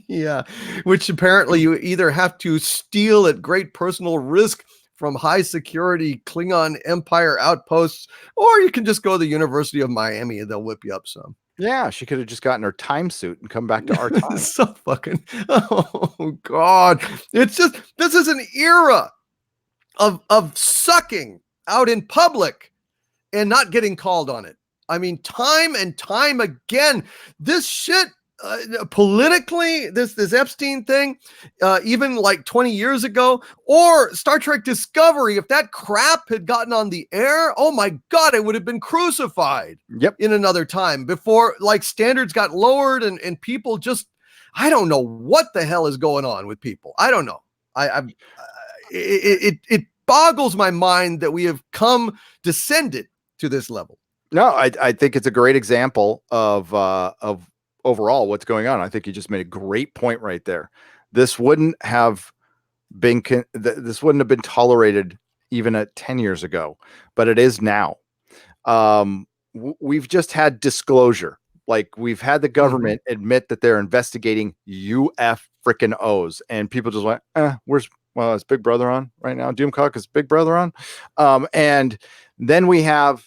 Yeah, which apparently you either have to steal at great personal risk from high security Klingon Empire outposts, or you can just go to the University of Miami and they'll whip you up some. Yeah, she could have just gotten her time suit and come back to our time. So fucking, oh God. It's just, this is an era of sucking out in public and not getting called on it. I mean, time and time again, this shit, politically, this Epstein thing, even like 20 years ago, or Star Trek Discovery, if that crap had gotten on the air, oh my God, it would have been crucified. Yep. In another time, before like standards got lowered and people just, I don't know what the hell is going on with people. I don't know. It boggles my mind that we have descended to this level. No, I think it's a great example of overall what's going on. I think you just made a great point right there. This wouldn't have been tolerated even at 10 years ago, but it is now. We've just had disclosure. Like we've had the government admit that they're investigating UF freaking O's, and people just went, is Big Brother on right now? Doomcock, is Big Brother on? And then we have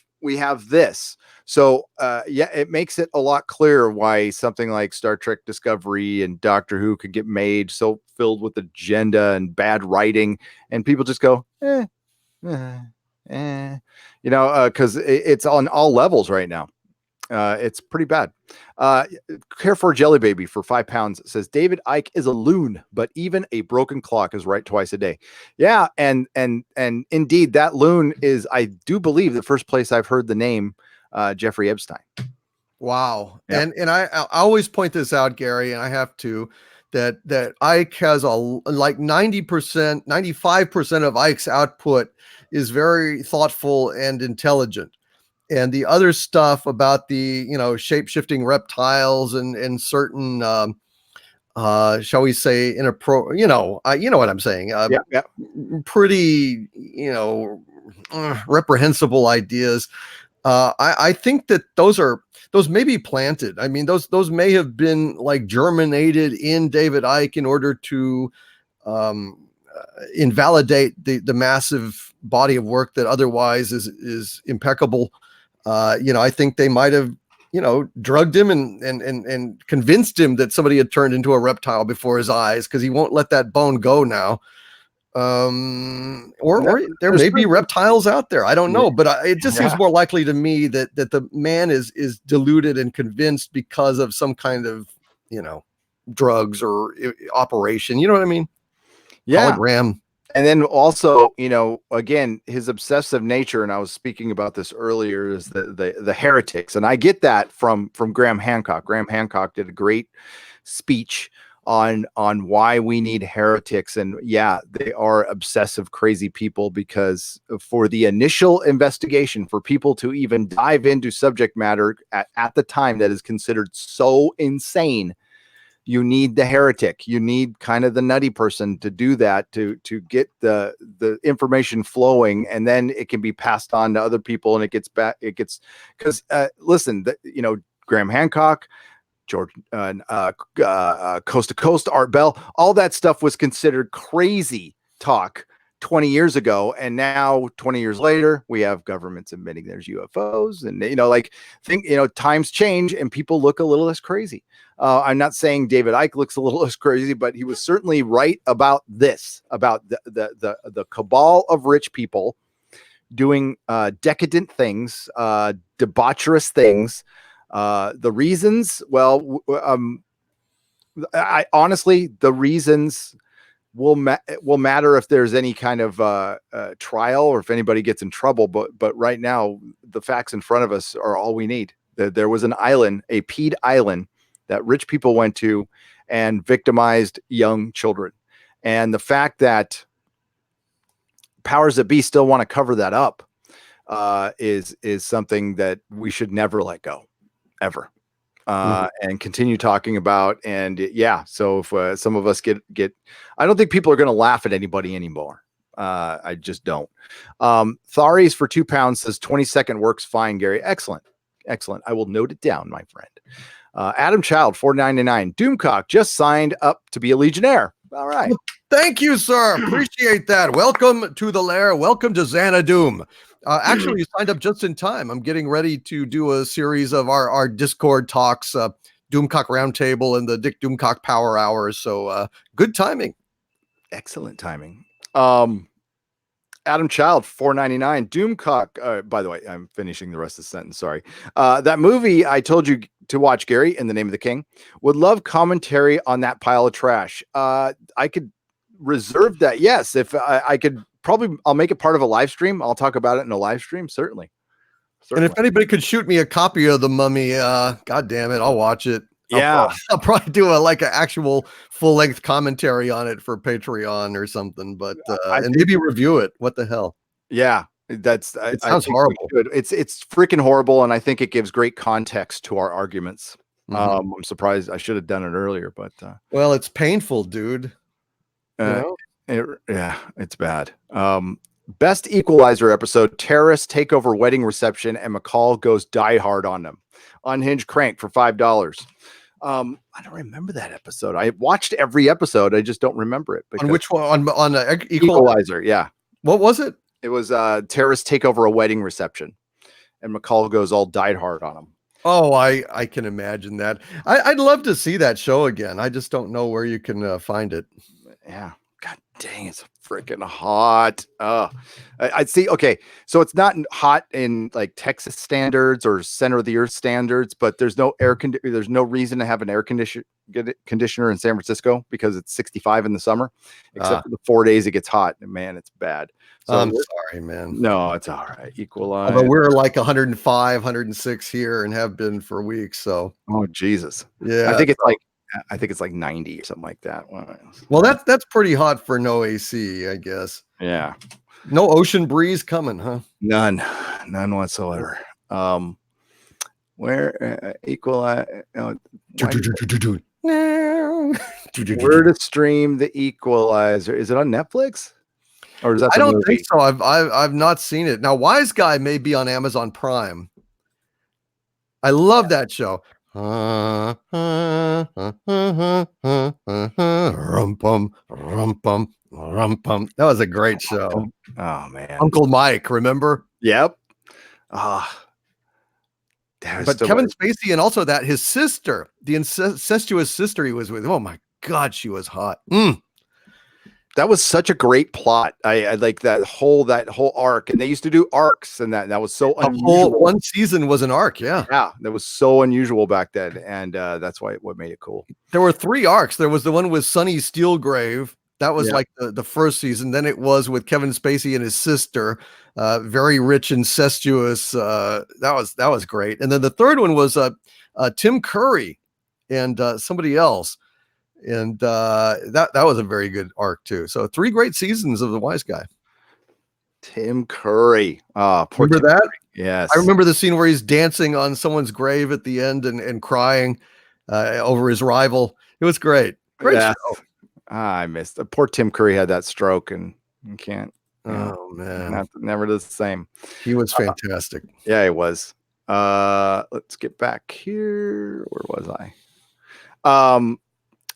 this. So it makes it a lot clearer why something like Star Trek Discovery and Doctor Who could get made so filled with agenda and bad writing, and people just go, you know, because it's on all levels right now. It's pretty bad. Care for Jelly Baby for £5 says David Icke is a loon, but even a broken clock is right twice a day. Yeah, and indeed that loon is, I do believe, the first place I've heard the name Jeffrey Epstein. Wow. Yep. And I always point this out, Gary, and I have to, that Icke has like 90%, 95% of Icke's output is very thoughtful and intelligent. And the other stuff about the, you know, shape-shifting reptiles and certain, shall we say, you know what I'm saying? Pretty, you know, reprehensible ideas. I think that those may be planted. I mean, those may have been like germinated in David Icke in order to invalidate the massive body of work that otherwise is impeccable. You know, I think they might have, you know, drugged him and convinced him that somebody had turned into a reptile before his eyes, because he won't let that bone go now. Or there may be reptiles out there. I don't know, but it just seems more likely to me that the man is deluded and convinced because of some kind of, you know, drugs or operation. You know what I mean? Yeah. Hologram. And then also, you know, again, his obsessive nature, and I was speaking about this earlier, is the heretics. And I get that from Graham Hancock. Graham Hancock did a great speech on why we need heretics. And yeah, they are obsessive, crazy people, because for the initial investigation, for people to even dive into subject matter at the time that is considered so insane, you need the heretic. You need kind of the nutty person to do that, to get the information flowing, and then it can be passed on to other people, and it gets back. It gets, because listen, you know, Graham Hancock, George, Coast to Coast, Art Bell, all that stuff was considered crazy talk 20 years ago, and now 20 years later we have governments admitting there's UFOs, and you know, like, think, you know, times change and people look a little less crazy. I'm not saying David Icke looks a little less crazy, but he was certainly right about this, about the cabal of rich people doing decadent things, debaucherous things. The reasons, well, I honestly, the reasons will matter if there's any kind of trial or if anybody gets in trouble. But right now, the facts in front of us are all we need. There was an island, a peed island, that rich people went to and victimized young children. And the fact that powers that be still want to cover that up is something that we should never let go, ever. And continue talking about. And yeah, so if some of us get, I don't think people are going to laugh at anybody anymore. I just don't. Tharis for £2 says 20-second works fine, Gary. Excellent. I will note it down, my friend. Adam Child, $4.99. Doomcock just signed up to be a Legionnaire. All right. Thank you, sir. Appreciate that. Welcome to the lair. Welcome to Xanadu. Actually, you signed up just in time. I'm getting ready to do a series of our Discord talks, Doomcock Roundtable and the Dick Doomcock Power Hours. So good timing. Excellent timing. Adam Child, $4.99. Doomcock. By the way, I'm finishing the rest of the sentence. Sorry. That movie I told you to watch, Gary, In the Name of the King. Would love commentary on that pile of trash. I could reserve that. Yes, if I could. Probably I'll make it part of a live stream. I'll talk about it in a live stream. Certainly. And if anybody could shoot me a copy of The Mummy, God damn it, I'll watch it. Yeah. I'll probably do an actual full-length commentary on it for Patreon or something, but and maybe review it. What the hell? Yeah. It sounds horrible. It's freaking horrible. And I think it gives great context to our arguments. I'm surprised I should have done it earlier, but well, it's painful, dude. Yeah, it's bad. Best Equalizer episode: terrorists take over wedding reception and McCall goes die hard on them. Unhinged Crank for $5. I don't remember that episode. I watched every episode. I just don't remember it. On which one? On Equalizer? Yeah. What was it? It was terrorists take over a wedding reception and McCall goes all died hard on them. Oh, I can imagine that. I'd love to see that show again. I just don't know where you can find it. Yeah. God dang, it's freaking hot. I'd see. Okay, so it's not hot in like Texas standards or center of the earth standards, but there's no there's no reason to have an air conditioner in San Francisco because it's 65 in the summer, except for the 4 days it gets hot. And man, it's bad. So I'm sorry, man. No, it's all right. Equalize. But we're like 105, 106 here and have been for weeks. So oh Jesus. Yeah. I think it's like 90 or something like that. Well, that's pretty hot for no AC, I guess. Yeah. No ocean breeze coming, huh? None whatsoever. Where Equalize? Where to stream the Equalizer? Is it on Netflix? Or is that? I don't think so. I've not seen it. Now, Wise Guy may be on Amazon Prime. I love that show. Rum-pum, rum-pum, rum-pum. That was a great show. Oh man, Uncle Mike, remember? Yep. But Kevin Spacey, and also that his sister, the incestuous sister he was with. Oh my God, she was hot. That was such a great plot. I like that whole arc, and they used to do arcs, and that was so unusual. One season was an arc, yeah, that was so unusual back then, and that's what made it cool. There were 3 arcs. There was the one with Sonny Steelgrave. That was like the first season. Then it was with Kevin Spacey and his sister, very rich, incestuous. That was great. And then the third one was Tim Curry and somebody else. And that was a very good arc too. So 3 great seasons of The Wise Guy. Tim Curry. Remember that? Yes. I remember the scene where he's dancing on someone's grave at the end and crying over his rival. It was great. Great show. I missed it. Poor Tim Curry had that stroke and you can't. Oh man. Never does the same. He was fantastic. Yeah, he was. Let's get back here. Where was I?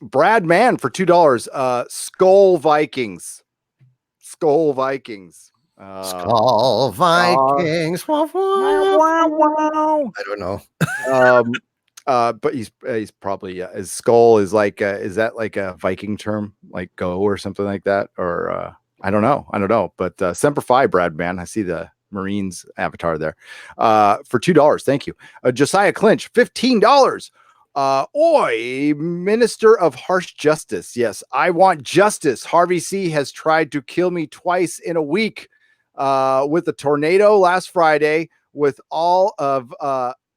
Brad Mann for $2. Skull Vikings. Skull Vikings. Skull Vikings. I don't know. But he's probably his skull is like is that like a Viking term, like go or something like that, or I don't know. But Semper Fi, Brad Mann. I see the Marines avatar there. For $2. Thank you. Josiah Clinch, $15. Oi, Minister of Harsh Justice. Yes, I want justice. Harvey C. has tried to kill me twice in a week with a tornado last Friday, with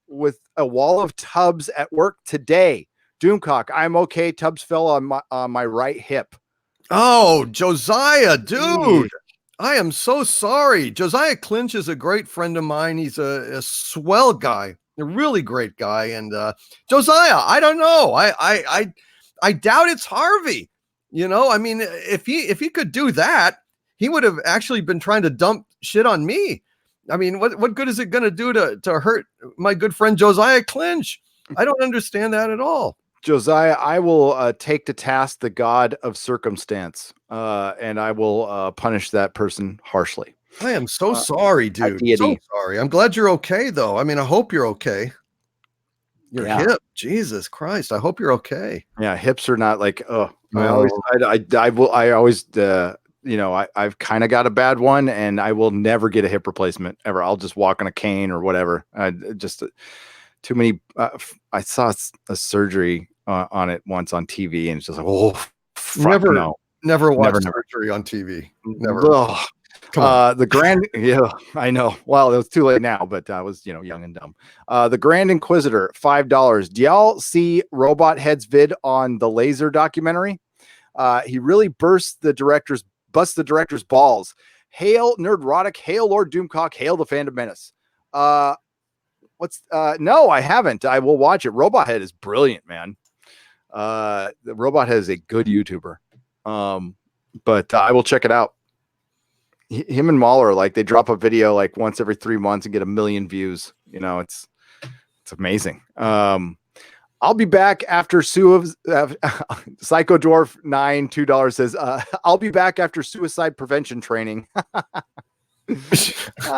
with a wall of tubs at work today. Doomcock, I'm okay. Tubs fell on my right hip. Oh, Josiah, dude. Jeez. I am so sorry. Josiah Clinch is a great friend of mine. He's a swell guy, a really great guy. And Josiah, I don't know. I doubt it's Harvey. You know, I mean, if he could do that, he would have actually been trying to dump shit on me. I mean, what good is it going to do to hurt my good friend Josiah Clinch? I don't understand that at all. Josiah, I will take to task the god of circumstance, and I will punish that person harshly. I am so sorry, dude. So sorry. I'm glad you're okay, though. I mean, I hope you're okay. Your hip, Jesus Christ. I hope you're okay. Yeah, hips are not like, oh, I always, you know, I've kind of got a bad one, and I will never get a hip replacement ever. I'll just walk on a cane or whatever. Just too many. I saw a surgery on it once on TV, and it's just like, oh, fuck, never watched surgery on TV. Never. Ugh. Come on. The Grand, yeah, I know. Well, it was too late now, but I was, young and dumb. The Grand Inquisitor, $5. Do y'all see Robot Head's vid on the Laser documentary? He really busts the director's balls. Hail Nerdrotic, hail Lord Doomcock, hail the Fandom Menace. No, I haven't. I will watch it. Robot Head is brilliant, man. The Robot Head is a good YouTuber. But I will check it out. Him and Mahler, like, they drop a video like once every 3 months and get 1 million views. It's amazing. I'll be back after Psycho Dwarf 9 $2 says, I'll be back after suicide prevention training. Psycho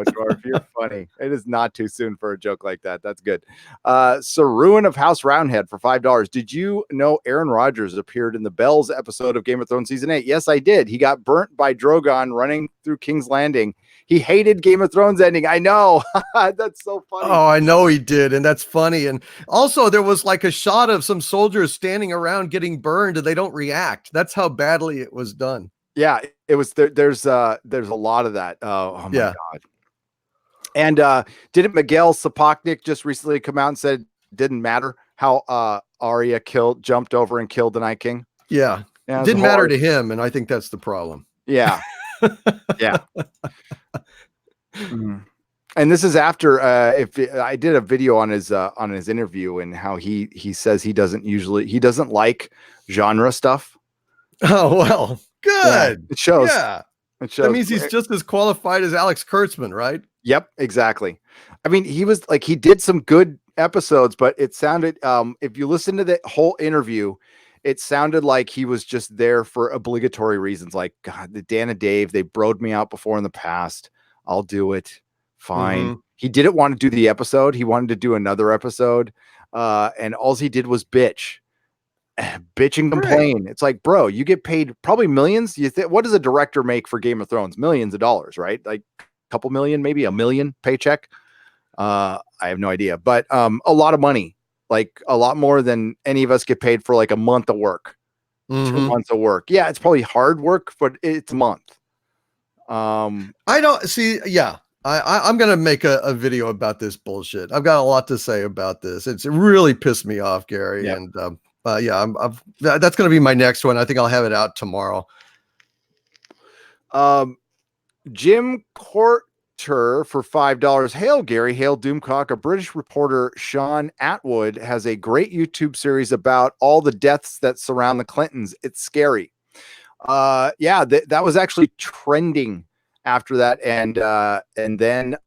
Dwarf, you're funny. It is not too soon for a joke like that. That's good. Saruin of House Roundhead for $5. Did you know Aaron Rodgers appeared in the Bells episode of Game of Thrones season 8? Yes, I did. He got burnt by Drogon running through King's Landing. He hated Game of Thrones ending. I know. That's so funny. Oh, I know he did. And that's funny. And also there was like a shot of some soldiers standing around getting burned and they don't react. That's how badly it was done. Yeah, it was there's a lot of that. Oh my God. And didn't Miguel Sapochnik just recently come out and said it didn't matter how Arya jumped over and killed the Night King? Yeah. It didn't matter to him, and I think that's the problem. Yeah. Yeah. And this is after if I did a video on his interview and how he says he doesn't like genre stuff. Oh, well. Good. Yeah, it shows. Yeah. It shows. That means he's just as qualified as Alex Kurtzman, right? Yep, exactly. I mean, he did some good episodes, but it sounded, if you listen to the whole interview, it sounded like he was just there for obligatory reasons. Like, God, the Dan and Dave, they broed me out before in the past. I'll do it. Fine. Mm-hmm. He didn't want to do the episode. He wanted to do another episode. And all he did was bitch and complain. Right. It's like, bro, you get paid probably millions. What does a director make for Game of Thrones? Millions of dollars, right? Like a couple million, maybe $1 million paycheck. I have no idea, but a lot of money, like a lot more than any of us get paid for like a month of work, 2 months of work. Yeah, it's probably hard work, but it's a month. I don't see. Yeah, I'm going to make a video about this bullshit. I've got a lot to say about this. It really pissed me off, Gary. Yep. And that's going to be my next one. I think I'll have it out tomorrow. Jim Courter for $5. Hail Gary, hail Doomcock. A British reporter, Sean Atwood, has a great YouTube series about all the deaths that surround the Clintons. It's scary. That was actually trending after that, and then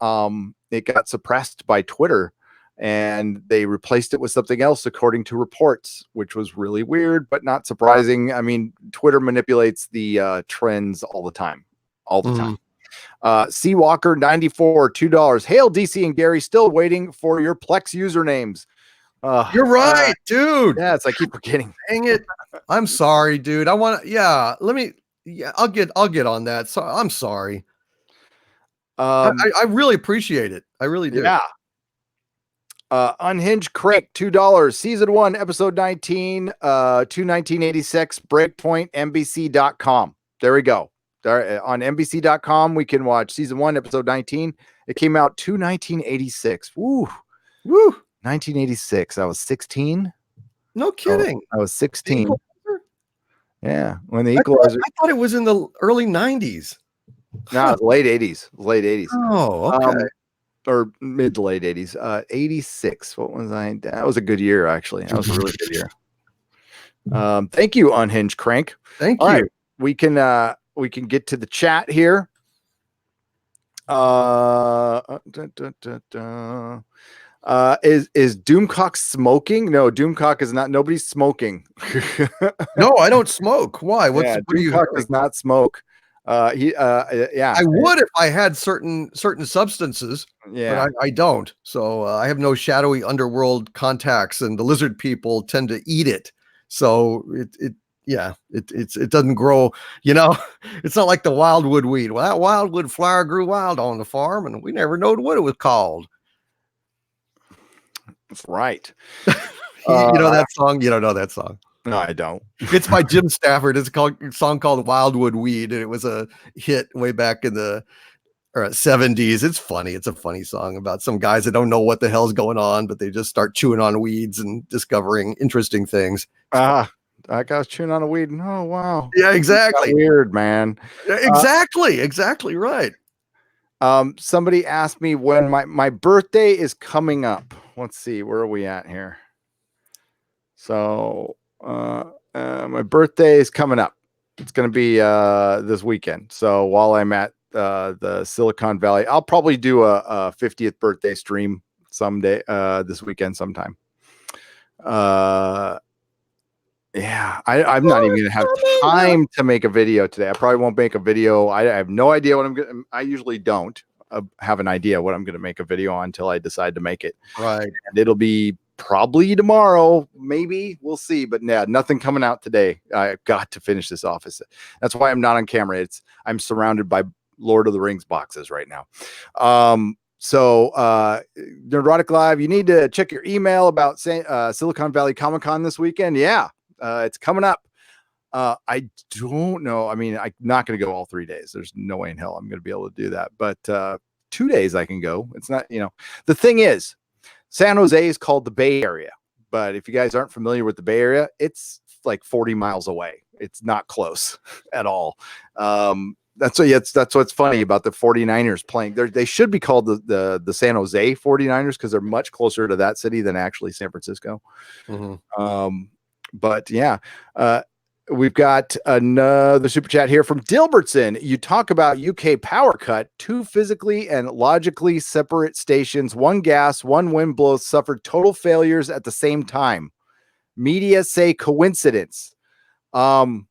it got suppressed by Twitter, and they replaced it with something else, according to reports, which was really weird, but not surprising. I mean, Twitter manipulates the trends all the time. Seawalker 94, $2. Hail DC and Gary, still waiting for your Plex usernames. You're right, dude. Yeah, it's like, keep forgetting. Dang it. I'm sorry, dude. I'll get on that. So I'm sorry. I really appreciate it. I really do. Yeah. Unhinged Crank, $2. Season 1, episode 19, 1986, Breakpoint, NBC.com. There we go. There, on NBC.com, we can watch season 1, episode 19. It came out 1986. Woo. 1986. I was 16. No kidding. I was 16. Yeah. When the I Equalizer. I thought it was in the early 90s. No, late 80s. Late 80s. Oh, okay. Or mid to late 80s. 86. What was I? That was a good year, actually. That was a really good year. Thank you, Unhinged Crank. Thank All you. right, we can get to the chat here. Is Doomcock smoking? No, Doomcock is not. Nobody's smoking. No, I don't smoke. Why? What are you? Doomcock does not smoke. Yeah, I would if I had certain substances. Yeah, but I don't. So I have no shadowy underworld contacts, and the lizard people tend to eat it. So it doesn't grow. You know, it's not like the wildwood weed. Well, that wildwood flower grew wild on the farm, and we never knowed what it was called. that's right. You know that song? You don't know that song? No, I don't. It's by Jim Stafford. It's a song called Wildwood Weed, and it was a hit way back in the 70s. It's funny. It's a funny song about some guys that don't know what the hell's going on, but they just start chewing on weeds and discovering interesting things. That guy's chewing on a weed. Oh, wow. Yeah, exactly. Weird, man. Exactly right. Somebody asked me when my birthday is coming up. Let's see, where are we at here? So my birthday is coming up. It's going to be this weekend. So while I'm at the Silicon Valley, I'll probably do a 50th birthday stream someday this weekend sometime. Yeah, I'm not even going to have time to make a video today. I probably won't make a video. I have no idea what I'm going to. I usually don't have an idea what I'm going to make a video on until I decide to make it. Right. And it'll be probably tomorrow, maybe. We'll see. But yeah, nothing coming out today. I've got to finish this office. That's why I'm not on camera. I'm surrounded by Lord of the Rings boxes right now. So Neurotic Live, you need to check your email about Silicon Valley Comic-Con this weekend. Yeah, it's coming up. I don't know. I mean, I'm not going to go all 3 days. There's no way in hell I'm going to be able to do that. But 2 days I can go. It's not, the thing is, San Jose is called the Bay Area. But if you guys aren't familiar with the Bay Area, it's like 40 miles away. It's not close at all. That's what's funny about the 49ers playing. They should be called the San Jose 49ers because they're much closer to that city than actually San Francisco. Mm-hmm. But yeah, we've got another super chat here from Dilbertson. You talk about UK power cut, 2 physically and logically separate stations, one gas, one wind blow suffered total failures at the same time. Media say coincidence. Well,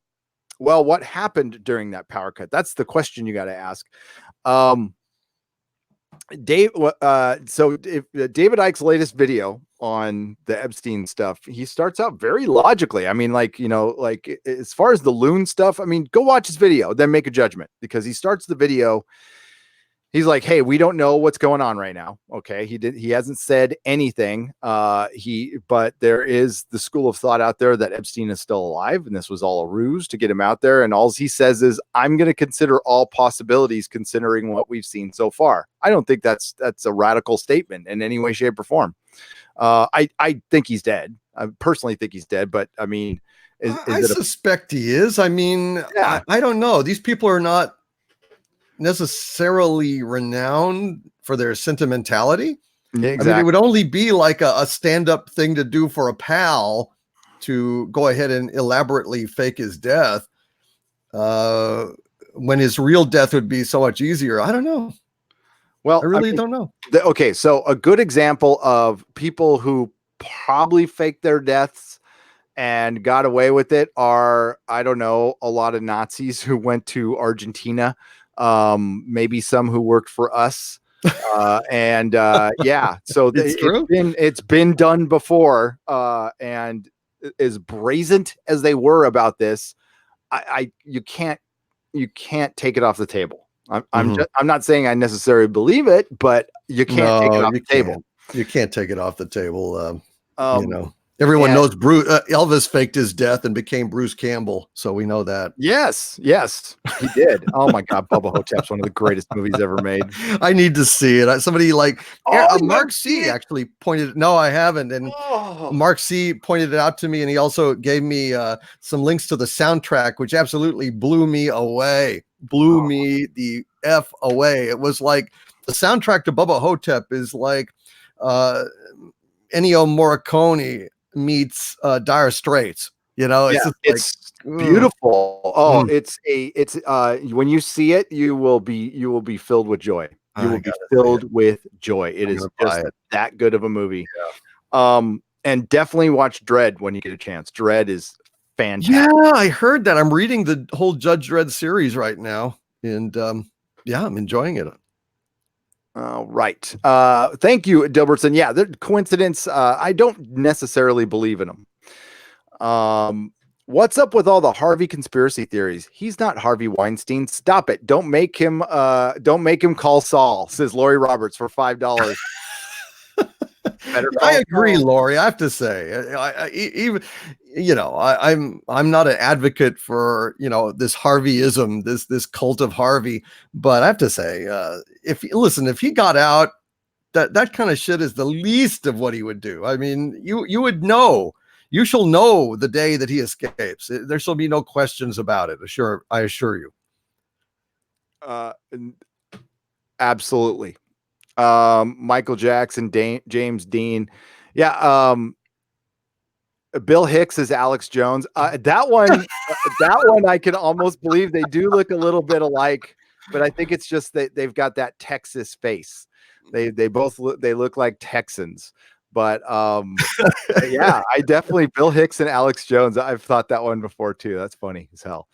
what happened during that power cut? That's the question you got to ask. David Icke's latest video on the Epstein stuff, he starts out very logically. I mean, like as far as the loon stuff, I mean, go watch his video, then make a judgment, because he starts the video. He's like, hey, we don't know what's going on right now. Okay. He hasn't said anything. But there is the school of thought out there that Epstein is still alive and this was all a ruse to get him out there. And all he says is, I'm going to consider all possibilities considering what we've seen so far. I don't think that's a radical statement in any way, shape, or form. I think he's dead. I personally think he's dead, but I mean, I suspect he is. I mean, yeah. I don't know. These people are not necessarily renowned for their sentimentality. Yeah, exactly. I mean, it would only be like a stand-up thing to do for a pal to go ahead and elaborately fake his death when his real death would be so much easier. I don't know. Well, I really don't know. Okay, so a good example of people who probably faked their deaths and got away with it are, I don't know, a lot of Nazis who went to Argentina. Maybe some who worked for us. Yeah, so it's been done before. And as brazen as they were about this, you can't take it off the table. I'm not saying I necessarily believe it, but you can't take it off the table. You can't take it off the table. Um, You know, everyone and- knows Elvis faked his death and became Bruce Campbell, so we know that. Yes, he did. Oh my God, Bubba Hotep's one of the greatest movies ever made. I need to see it. Somebody like You Mark haven't C seen it? actually pointed. No, I haven't. And Oh. Mark C pointed it out to me, and he also gave me some links to the soundtrack, which absolutely blew me away. Blew me the F away. It was like the soundtrack to Bubba Hotep is like Ennio Morricone meets Dire Straits. You know, it's just it's like beautiful. Oh, Mm. it's when you see it, you will be filled with joy. You will be gotta see filled with joy. It I'm is gonna buy just it. that good of a movie. And definitely watch Dredd when you get a chance. Dredd is fantastic. Yeah, I heard that. I'm reading the whole Judge Dredd series right now, and yeah, I'm enjoying it. Right. Thank you, Dilbertson. Yeah, the coincidence. I don't necessarily believe in them. What's up with all the Harvey conspiracy theories? He's not Harvey Weinstein. Stop it. Don't make him call Saul, says Lori Roberts for $5. I agree, Lori. I have to say, even I'm not an advocate for this Harveyism, this cult of Harvey, but I have to say, if he got out, that kind of shit is the least of what he would do. I mean, you would know. You shall know the day that he escapes. There shall be no questions about it. I assure you. Absolutely. Michael Jackson, James Dean. Yeah. Bill Hicks is Alex Jones. That one I can almost believe. They do look a little bit alike, but I think it's just that they've got that Texas face. They both look like Texans. But yeah, I definitely Bill Hicks and Alex Jones. I've thought that one before too. That's funny as hell.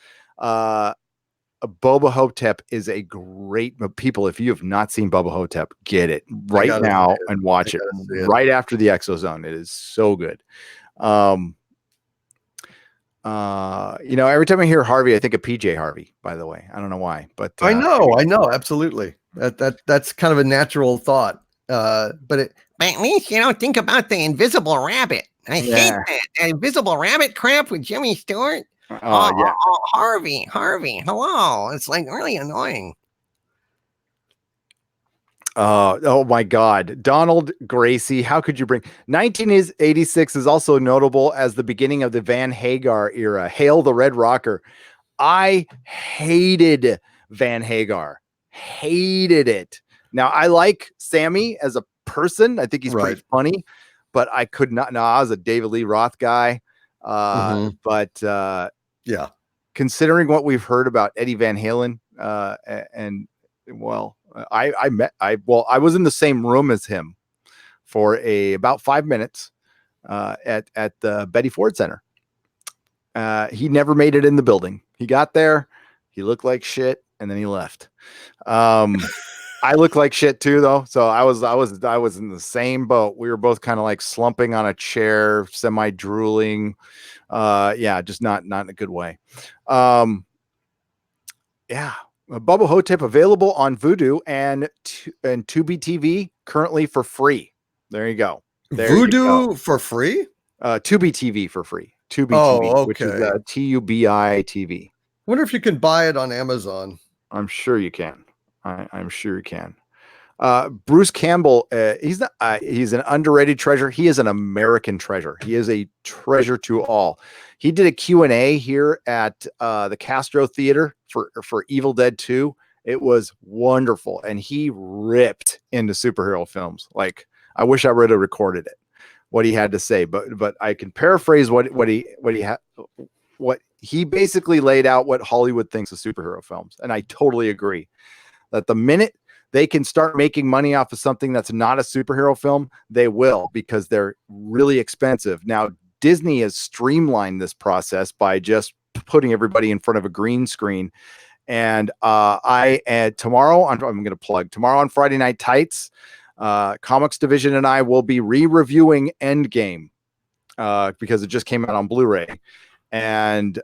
Boba Hotep is a great people. If you have not seen Boba Hotep, get it right now and watch it right after the EXoZone. It is so good. Every time I hear Harvey, I think of PJ Harvey, by the way. I don't know why, but I know. Absolutely. That's kind of a natural thought. But at least you don't think about the invisible rabbit. I hate that invisible rabbit crap with Jimmy Stewart. Harvey, hello. It's like really annoying. Oh my God. Donald Gracie, how could you bring 1986 is also notable as the beginning of the Van Hagar era. Hail the Red Rocker. I hated Van Hagar. Hated it. Now I like Sammy as a person. I think he's pretty funny, but I could not. No, I was a David Lee Roth guy. But yeah, considering what we've heard about Eddie Van Halen, I was in the same room as him for about 5 minutes at the Betty Ford Center. He never made it in the building. He got there, he looked like shit, and then he left. I look like shit too, though. So I was in the same boat. We were both kind of like slumping on a chair, semi drooling. Just not in a good way. Bubba Hotep available on Vudu and Tubi TV currently for free. There you go. Vudu for free? Tubi TV for free. Tubi TV, okay. Which is TUBI TV. Wonder if you can buy it on Amazon. I'm sure you can. I'm sure you can. Bruce Campbell, he's an underrated treasure. He is an American treasure. He is a treasure to all. He did a Q&A here at the Castro Theater for Evil Dead 2. It was wonderful, and he ripped into superhero films. Like, I wish I would have recorded it, what he had to say, but I can paraphrase what he basically laid out what Hollywood thinks of superhero films, and I totally agree that the minute they can start making money off of something that's not a superhero film, they will, because they're really expensive. Now, Disney has streamlined this process by just putting everybody in front of a green screen. And tomorrow I'm going to plug tomorrow on Friday Night Tights, Comics Division and I will be re-reviewing Endgame because it just came out on Blu-ray, and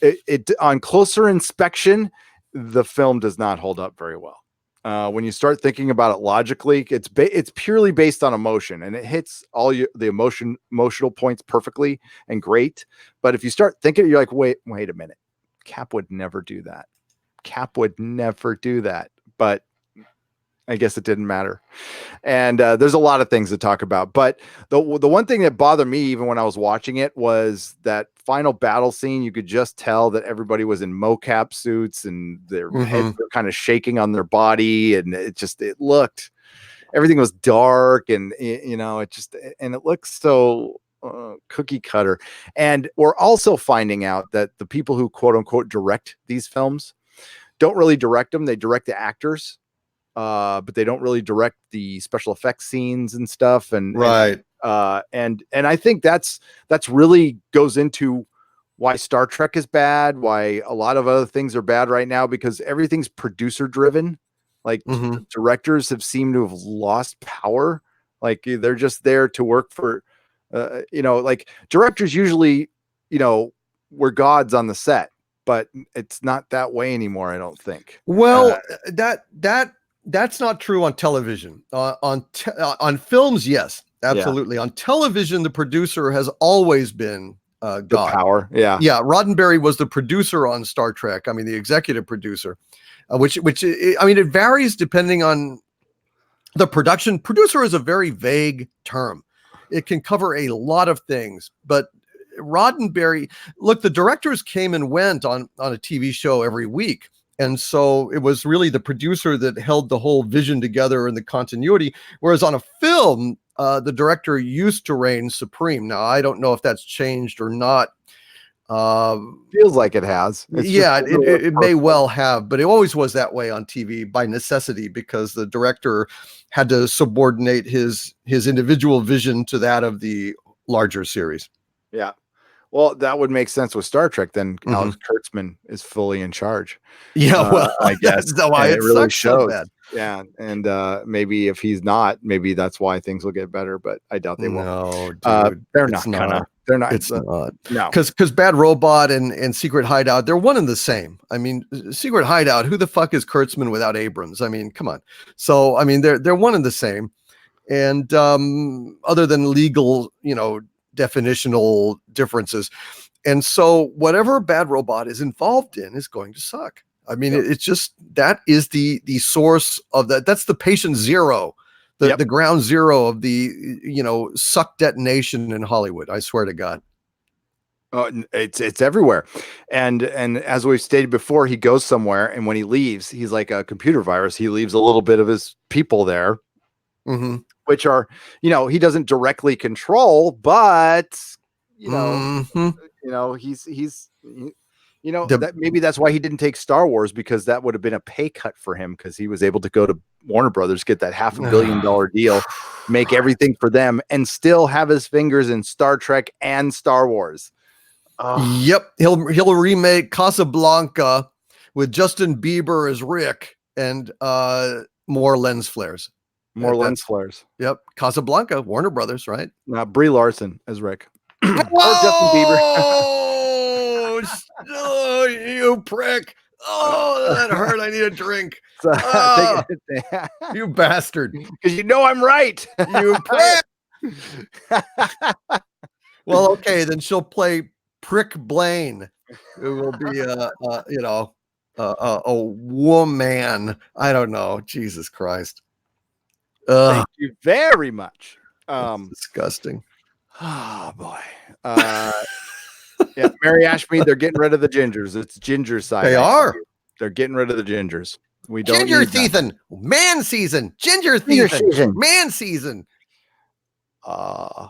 it on closer inspection, the film does not hold up very well. when you start thinking about it logically, it's purely based on emotion, and it hits all the emotional points perfectly and great. But if you start thinking, you're like, wait a minute, Cap would never do that. Cap would never do that. But I guess it didn't matter. And there's a lot of things to talk about. But the one thing that bothered me, even when I was watching it, was that final battle scene. You could just tell that everybody was in mocap suits and their heads were kind of shaking on their body. And it looked, everything was dark, and it looks so cookie cutter. And we're also finding out that the people who quote unquote direct these films don't really direct them. They direct the actors. But they don't really direct the special effects scenes and stuff. And I think that's really goes into why Star Trek is bad, why a lot of other things are bad right now, because everything's producer driven. Like directors have seemed to have lost power. Like they're just there to work for, like directors usually, were gods on the set, but it's not that way anymore. I don't think. Well, that's not true on television. On films, yes, absolutely. Yeah. On television, the producer has always been God. The power. Yeah. Yeah. Roddenberry was the producer on Star Trek. I mean, the executive producer, which it varies depending on the production. Producer is a very vague term. It can cover a lot of things, but Roddenberry, look, the directors came and went on a TV show every week. And so it was really the producer that held the whole vision together and the continuity. Whereas on a film, the director used to reign supreme. Now, I don't know if that's changed or not. Feels like it has. It may well have, but it always was that way on TV by necessity, because the director had to subordinate his individual vision to that of the larger series. Yeah. Well, that would make sense with Star Trek. Then Alex Kurtzman is fully in charge. Yeah, well, I guess that's why it really shows. So bad. Yeah, and maybe if he's not, maybe that's why things will get better. But I doubt they will. No, dude, they're not gonna. They're not. It's not. No, because Bad Robot and Secret Hideout, they're one and the same. I mean, Secret Hideout. Who the fuck is Kurtzman without Abrams? I mean, come on. So I mean, they're one and the same. And other than legal, definitional differences. And so whatever Bad Robot is involved in is going to suck. I mean, it's just, that is the source of that. That's the patient zero, the ground zero of the, suck detonation in Hollywood. I swear to God. It's everywhere. And as we've stated before, he goes somewhere, and when he leaves, he's like a computer virus. He leaves a little bit of his people there. Which are, he doesn't directly control, but he's that maybe that's why he didn't take Star Wars, because that would have been a pay cut for him, because he was able to go to Warner Brothers, get that $500 million deal, make everything for them, and still have his fingers in Star Trek and Star Wars. Yep, he'll remake Casablanca with Justin Bieber as Rick and more lens flares. More lens flares. Yep. Casablanca, Warner Brothers, right? Brie Larson as Rick. Or Justin Bieber. Oh, you prick. Oh, that hurt. I need a drink. You bastard. Because I'm right. You prick. Well, okay, then she'll play Prick Blaine, who will be a woman. I don't know. Jesus Christ. Thank you very much. Disgusting. Oh boy. Yeah, Mary Ashmead, they're getting rid of the gingers. It's ginger side. They are. They're getting rid of the gingers. We don't ginger season, man season, ginger season, man season. I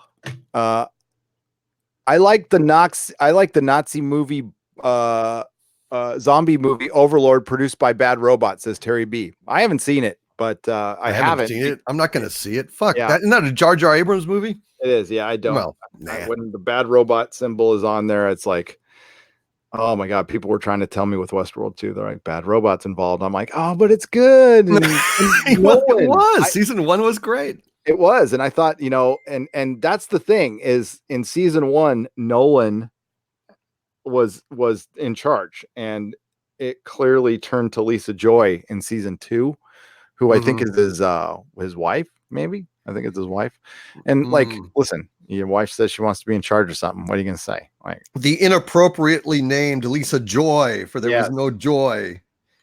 like the Nazi movie, zombie movie Overlord, produced by Bad Robot, says Terry B. I haven't seen it. But I haven't seen it. I'm not going to see it. Fuck. Isn't that a Jar Jar Abrams movie? It is. Yeah, I don't. Well, when the Bad Robot symbol is on there, it's like, oh my God, people were trying to tell me with Westworld too. They're like, Bad Robot's involved. I'm like, oh, but it's good. It was. Season 1 was great. It was. And I thought, and that's the thing, is in season 1, Nolan was in charge, and it clearly turned to Lisa Joy in season 2. who I think is his wife, maybe. I think it's his wife. And like, listen, your wife says she wants to be in charge of something. What are you going to say? Like, the inappropriately named Lisa Joy, for there was no joy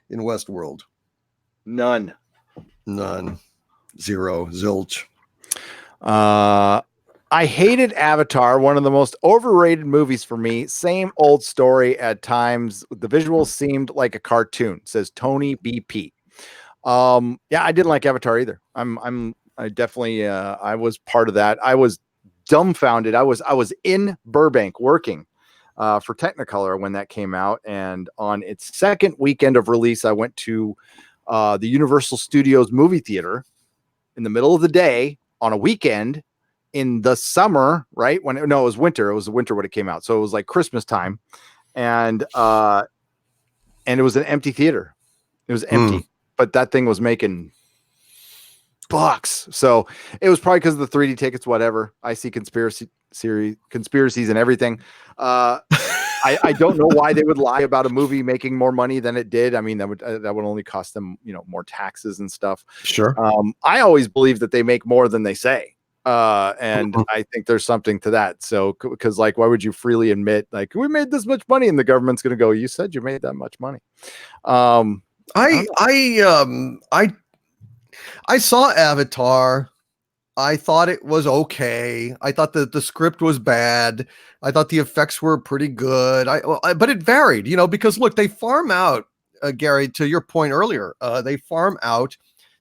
in Westworld. None. Zero. Zilch. I hated Avatar, one of the most overrated movies for me. Same old story at times. The visuals seemed like a cartoon, says Tony BP. Yeah, I didn't like Avatar either. I definitely I was part of that. I was dumbfounded. I was in Burbank working for Technicolor when that came out, and on its second weekend of release, I went to the Universal Studios movie theater in the middle of the day on a weekend in the summer, right? It was winter. It was winter when it came out. So it was like Christmas time. And it was an empty theater. It was empty, but that thing was making bucks. So it was probably because of the 3D tickets, whatever. I see conspiracies and everything. I don't know why they would lie about a movie making more money than it did. I mean, that would only cost them, more taxes and stuff. Sure. I always believe that they make more than they say. And I think there's something to that. So, because like, why would you freely admit like we made this much money and the government's going to go, you said you made that much money. I saw Avatar. I thought it was okay. I thought that the script was bad. I thought the effects were pretty good. But it varied, because look, they farm out, Gary, to your point earlier, they farm out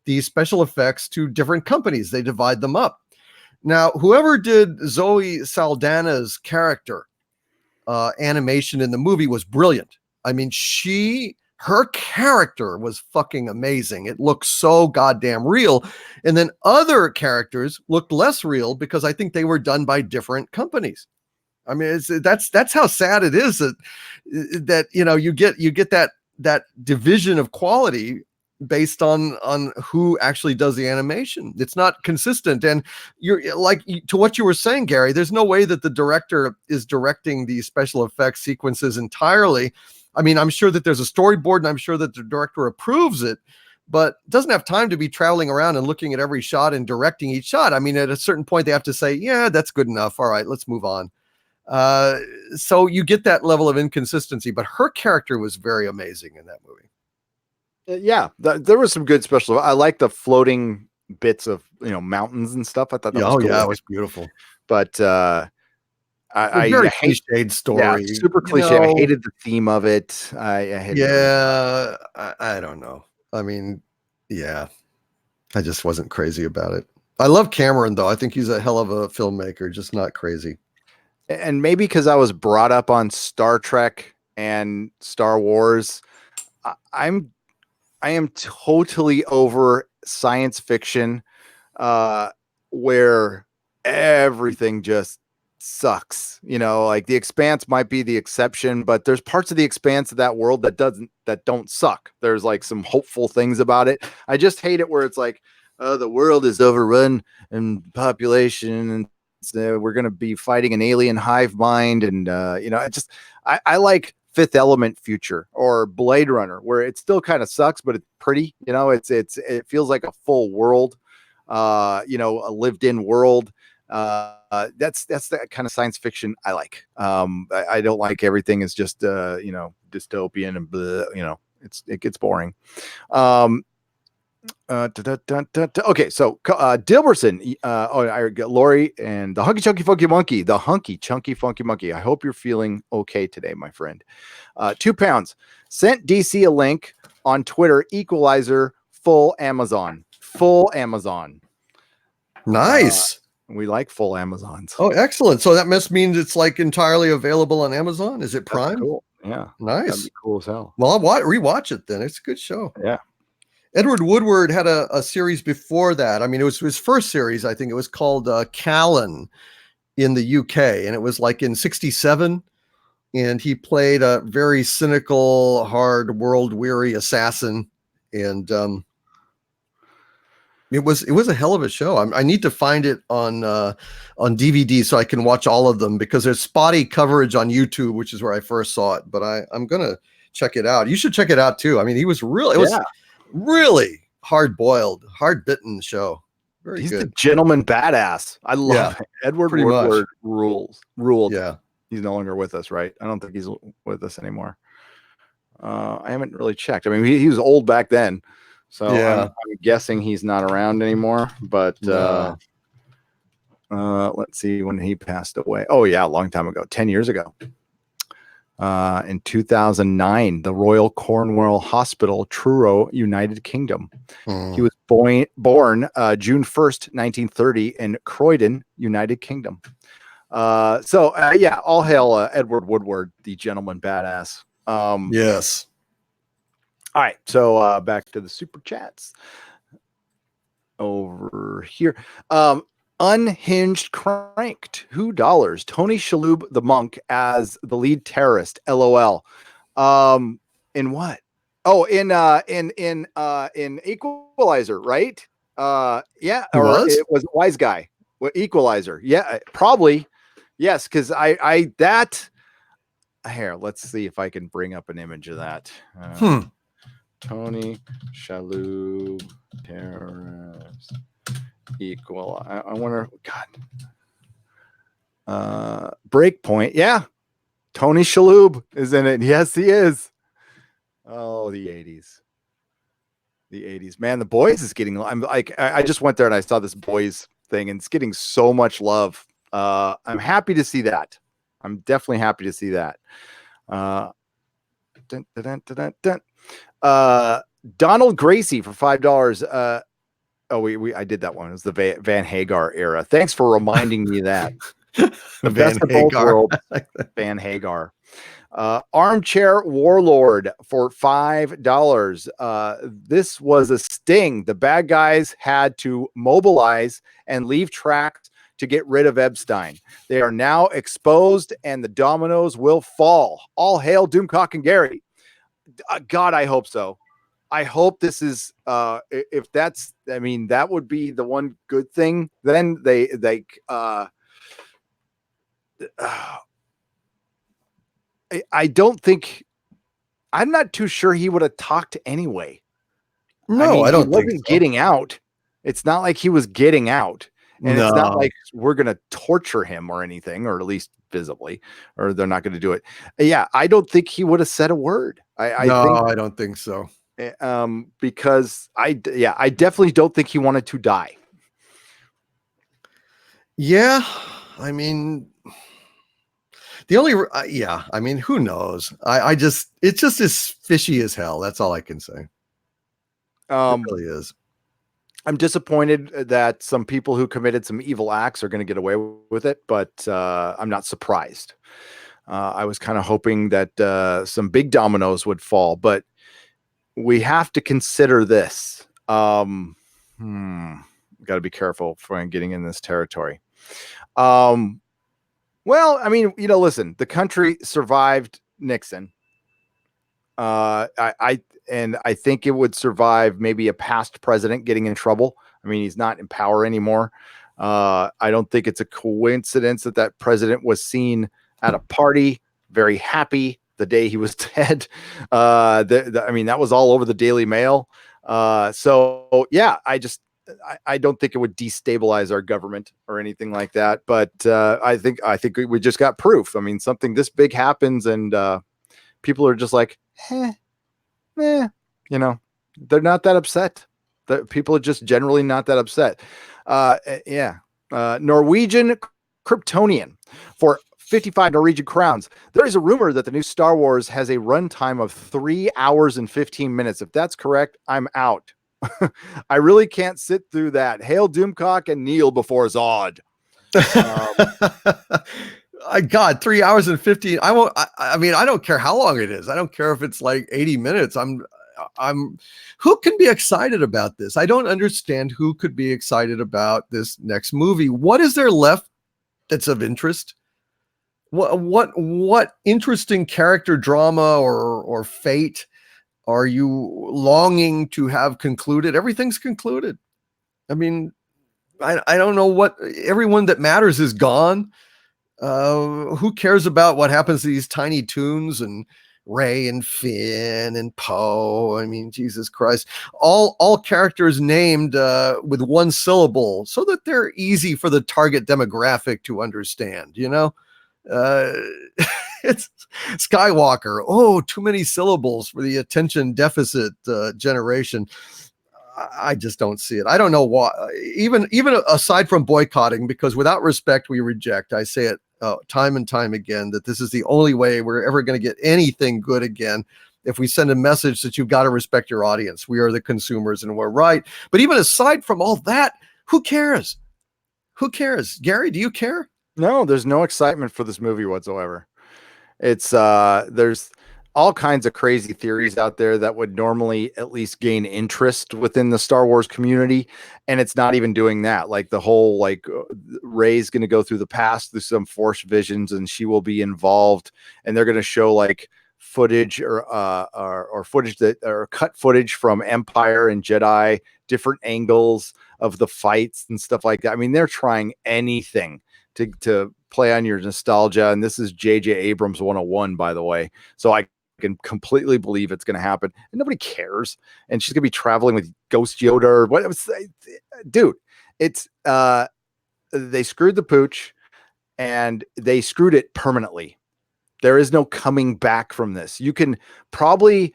the special effects to different companies. They divide them up. Now, whoever did Zoe Saldana's character animation in the movie was brilliant. I mean, her character was fucking amazing. It looked so goddamn real. And then other characters looked less real because I think they were done by different companies. I mean, that's how sad it is that you get that division of quality based on who actually does the animation. It's not consistent. And you're like, to what you were saying, Gary, there's no way that the director is directing the special effects sequences entirely. I mean, I'm sure that there's a storyboard and I'm sure that the director approves it, but doesn't have time to be traveling around and looking at every shot and directing each shot. I mean, at a certain point, they have to say, yeah, that's good enough. All right, let's move on. So you get that level of inconsistency, but her character was very amazing in that movie. Yeah, there was some good special. I like the floating bits of mountains and stuff. I thought that was cool. Yeah, it was beautiful. But I very cliched story. Yeah, super cliche. I hated the theme of it. I hated it. I don't know. I mean, yeah, I just wasn't crazy about it. I love Cameron though. I think he's a hell of a filmmaker, just not crazy. And maybe because I was brought up on Star Trek and Star Wars, I am totally over science fiction, where everything just sucks. Like The Expanse might be the exception, but there's parts of The Expanse of that world that don't suck. There's like some hopeful things about it. I just hate it where it's like, the world is overrun and population, and we're going to be fighting an alien hive mind. And, I like Fifth Element future or Blade Runner, where it still kind of sucks, but it's pretty, it feels like a full world, a lived in world. That's the kind of science fiction I like. I don't like everything is just, dystopian and blah, it gets boring. Okay, so Dilberson, I got Lori and the Hunky Chunky Funky Monkey, the Hunky Chunky Funky Monkey. I hope you're feeling okay today, my friend. 2 pounds. Sent DC a link on Twitter. Equalizer full Amazon. Nice. We like full Amazons. Oh, excellent. So that must mean it's like entirely available on Amazon. Is it Prime? That's cool. Yeah. Nice. That'd be cool as hell. Well, I'll rewatch it then. It's a good show. Yeah. Edward Woodward had a series before that. I mean, it was his first series. I think it was called Callan in the UK. And it was like in 1967. And he played a very cynical, hard, world-weary assassin. And it was a hell of a show. I need to find it on DVD so I can watch all of them, because there's spotty coverage on YouTube, which is where I first saw it. But I'm going to check it out. You should check it out too. I mean, he was really, really hard-boiled, hard-bitten show. Very He's good. the gentleman badass. I love it. Edward pretty Woodward much. ruled. Yeah. He's no longer with us, right? I don't think he's with us anymore. I haven't really checked. I mean, he was old back then, so Yeah. I'm guessing he's not around anymore. But No. let's see when he passed away. Oh yeah, a long time ago, 10 years ago. In 2009, the Royal Cornwall Hospital, Truro, United Kingdom. He was born June 1st, 1930 in Croydon, United Kingdom. Yeah, all hail Edward Woodward, the gentleman badass. Yes. All right, so back to the super chats over here. Unhinged Cranked, $2. Tony Shalhoub the monk as the lead terrorist. LOL. In what? Oh, in Equalizer, right? Yeah, or it was Wise Guy. Equalizer. Yeah, probably. Yes, because I here. Let's see if I can bring up an image of that. Tony Shalhoub terrorist. Equal. I wonder. God. Breakpoint. Yeah. Tony Shalhoub is in it. Yes, he is. Oh, the 80s. The 80s. Man, the Boys is getting. I'm like, I just went there and I saw this Boys thing, and it's getting so much love. I'm happy to see that. I'm definitely happy to see that. Donald Gracie for $5. I did that one. It was the Van Hagar era. Thanks for reminding me that. The best of both worlds. Van Hagar. Armchair Warlord for $5. This was a sting. The bad guys had to mobilize and leave tracks to get rid of Epstein. They are now exposed and the dominoes will fall. All hail Doomcock and Gary. God, I hope so. I hope this is if that's, I mean, that would be the one good thing. Then I don't think, I'm not too sure he would have talked anyway. No, I don't think he wasn't getting out. It's not like he was getting out. And it's not like we're going to torture him or anything, or at least visibly, or they're not going to do it. Yeah, I don't think he would have said a word. I don't think so. Because I definitely don't think he wanted to die. Yeah, I mean, the only I mean, who knows? It just is fishy as hell. That's all I can say. It really is. I'm disappointed that some people who committed some evil acts are going to get away with it, but I'm not surprised. I was kind of hoping that some big dominoes would fall, but we have to consider this. Got to be careful for getting in this territory. Well, I mean, listen, the country survived Nixon. I think it would survive maybe a past president getting in trouble. I mean, he's not in power anymore. I don't think it's a coincidence that president was seen at a party, very happy the day he was dead. I mean, that was all over the Daily Mail. So yeah, I don't think it would destabilize our government or anything like that. But I think we just got proof. I mean, something this big happens and people are just like, they're not that upset. The people are just generally not that upset. Norwegian Kryptonian for 55 Norwegian crowns. There is a rumor that the new Star Wars has a runtime of 3 hours and 15 minutes. If that's correct, I'm out. I really can't sit through that. Hail Doomcock and kneel before Zod. God, 3 hours and 15. I mean, I don't care how long it is. I don't care if it's like 80 minutes. Who can be excited about this? I don't understand who could be excited about this next movie. What is there left that's of interest? What interesting character drama or fate are you longing to have concluded? Everything's concluded. I mean, I don't know what, everyone that matters is gone. Who cares about what happens to these tiny toons and Ray and Finn and Poe. I mean, Jesus Christ, all characters named with one syllable so that they're easy for the target demographic to understand, you know? It's Skywalker. Oh, too many syllables for the attention deficit generation. I just don't see it. I don't know why. Even aside from boycotting, because without respect we reject. I say it time and time again that this is the only way we're ever going to get anything good again. If we send a message that you've got to respect your audience, we are the consumers and we're right. But even aside from all that, who cares? Who cares? Gary, do you care? No, there's no excitement for this movie whatsoever. It's there's all kinds of crazy theories out there that would normally at least gain interest within the Star Wars community, and it's not even doing that. Like the whole Rey's going to go through the past through some Force visions, and she will be involved, and they're going to show like footage or footage that or cut footage from Empire and Jedi, different angles of the fights and stuff like that. I mean, they're trying anything to play on your nostalgia, and this is J.J. Abrams 101, by the way. So I can completely believe it's going to happen, and nobody cares. And she's going to be traveling with Ghost Yoda or what? Dude, it's they screwed the pooch, and they screwed it permanently. There is no coming back from this. You can probably,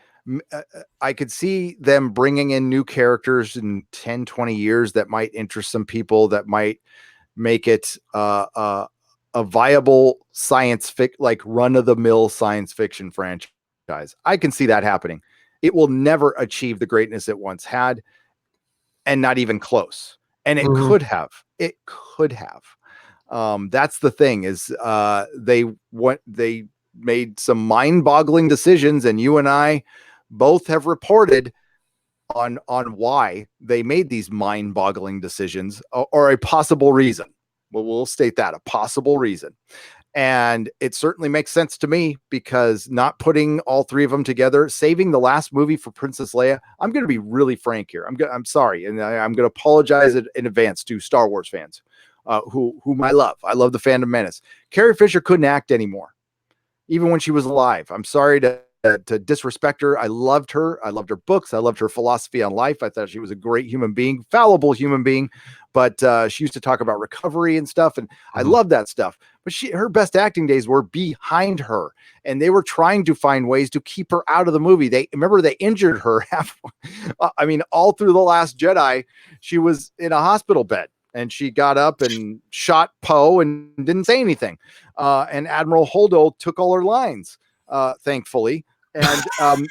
I could see them bringing in new characters in 10, 20 years that might interest some people, that might make it a viable like run-of-the-mill science fiction franchise. I can see that happening. It will never achieve the greatness it once had, and not even close. And it could have. It could have. That's the thing is they made some mind-boggling decisions, and you and I both have reported on why they made these mind-boggling decisions, or a possible reason. Well, we'll state that, a possible reason. And it certainly makes sense to me, because not putting all three of them together, saving the last movie for Princess Leia. I'm going to be really frank here. I'm sorry. And I'm going to apologize in advance to Star Wars fans, whom I love. I love the Phantom Menace. Carrie Fisher couldn't act anymore, even when she was alive. I'm sorry to disrespect her. I loved her. I loved her books. I loved her philosophy on life. I thought she was a great human being, fallible human being, but she used to talk about recovery and stuff. And I love that stuff, but her best acting days were behind her, and they were trying to find ways to keep her out of the movie. They injured her. I mean, all through The Last Jedi, she was in a hospital bed, and she got up and shot Poe and didn't say anything. And Admiral Holdo took all her lines, thankfully. And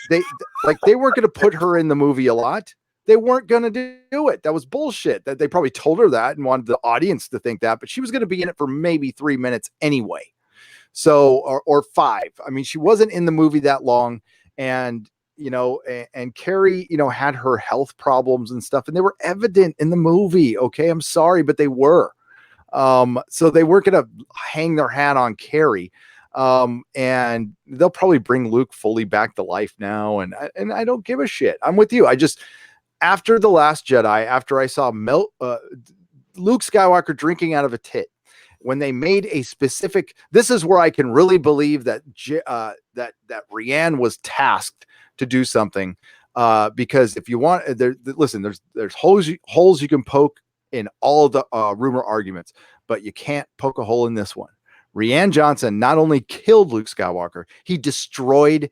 they weren't going to put her in the movie a lot. They weren't going to do it. That was bullshit. That they probably told her that and wanted the audience to think that, but she was going to be in it for maybe 3 minutes anyway. So, or 5. I mean, she wasn't in the movie that long. And, and Carrie, had her health problems and stuff, and they were evident in the movie. Okay. I'm sorry, but they were. So they weren't going to hang their hat on Carrie. And they'll probably bring Luke fully back to life now. And I don't give a shit. I'm with you. After The Last Jedi, after I saw Luke Skywalker drinking out of a tit, when they made a specific, this is where I can really believe that that Rianne was tasked to do something. Because if you want, listen, there's holes you can poke in all of the rumor arguments, but you can't poke a hole in this one. Rianne Johnson not only killed Luke Skywalker, he destroyed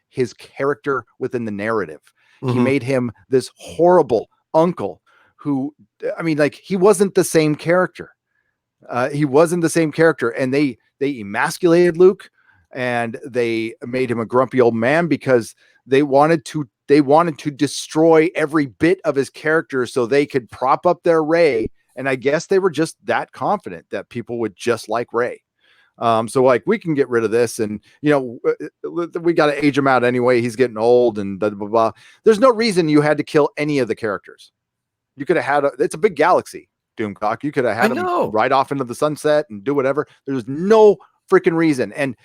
his character within the narrative. He made him this horrible uncle who, I mean, like, he wasn't the same character. He wasn't the same character. And they emasculated Luke, and they made him a grumpy old man because they wanted to destroy every bit of his character so they could prop up their Rey. And I guess they were just that confident that people would just like Rey. So like, we can get rid of this, and we got to age him out anyway. He's getting old, and blah, blah, blah. There's no reason you had to kill any of the characters. You could have had it's a big galaxy, Doomcock. You could have had him ride off into the sunset and do whatever. There's no freaking reason. And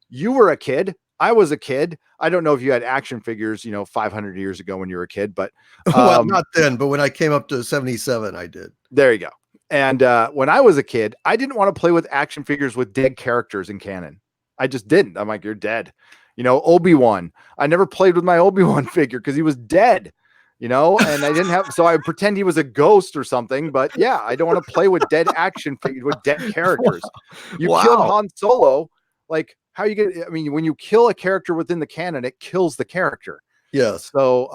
you were a kid. I was a kid. I don't know if you had action figures, 500 years ago when you were a kid, but well, not then, but when I came up to 77, I did. There you go. And when I was a kid, I didn't want to play with action figures with dead characters in canon. I just didn't. I'm like, you're dead. You know, Obi-Wan. I never played with my Obi-Wan figure because he was dead. You know, and I didn't have, so I pretend he was a ghost or something. But yeah, I don't want to play with dead action figures, with dead characters. You killed Han Solo. Like, how you get? I mean, when you kill a character within the canon, it kills the character. Yes. So,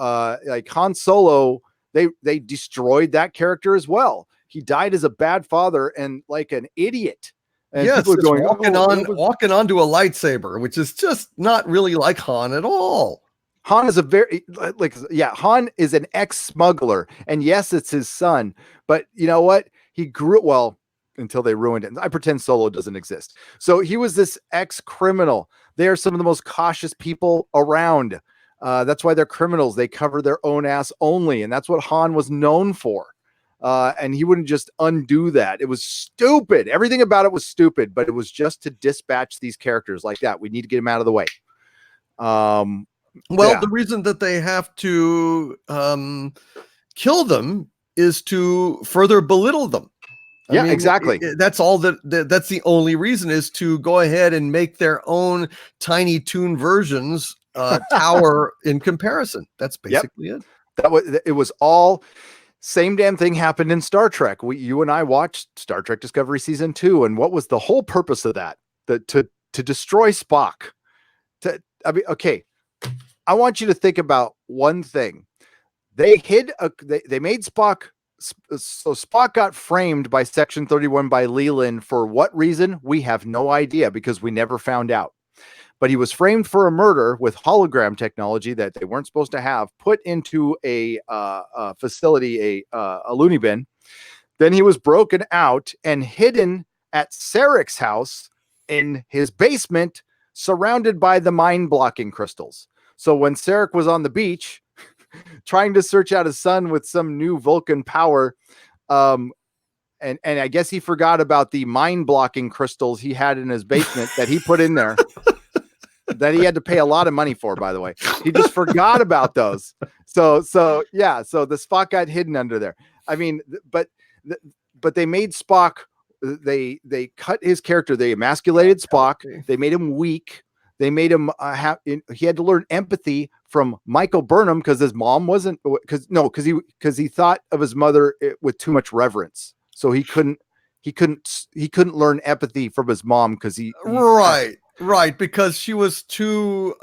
like Han Solo, they destroyed that character as well. He died as a bad father and like an idiot. And yes, people are going walking onto a lightsaber, which is just not really like Han at all. Han is a very Han is an ex-smuggler, and yes, it's his son, but you know what? He grew well until they ruined it. I pretend Solo doesn't exist. So he was this ex-criminal. They are some of the most cautious people around. That's why they're criminals. They cover their own ass only, and that's what Han was known for. And he wouldn't just undo that. It was stupid. Everything about it was stupid, but it was just to dispatch these characters like that. We need to get them out of the way. The reason that they have to kill them is to further belittle them. I mean, exactly. That's all that's the only reason, is to go ahead and make their own Tiny Toon versions tower in comparison. That's basically it. It was all same damn thing happened in Star Trek. You and I watched Star Trek Discovery season 2, and what was the whole purpose of that? To destroy Spock. I want you to think about one thing. They made Spock. So Spock got framed by Section 31 by Leland for what reason? We have no idea, because we never found out. But he was framed for a murder with hologram technology that they weren't supposed to have, put into a facility, a loony bin. Then he was broken out and hidden at Sarek's house in his basement, surrounded by the mind-blocking crystals. So when Sarek was on the beach trying to search out his son with some new Vulcan power, and I guess he forgot about the mind-blocking crystals he had in his basement that he put in there, that he had to pay a lot of money for, by the way. He just forgot about those. So the Spock got hidden under there. I mean, but they made Spock, they cut his character. They emasculated Spock. They made him weak. They made him he had to learn empathy from Michael Burnham, because his mom wasn't, because he thought of his mother with too much reverence. So he couldn't learn empathy from his mom, because Right, because she was too,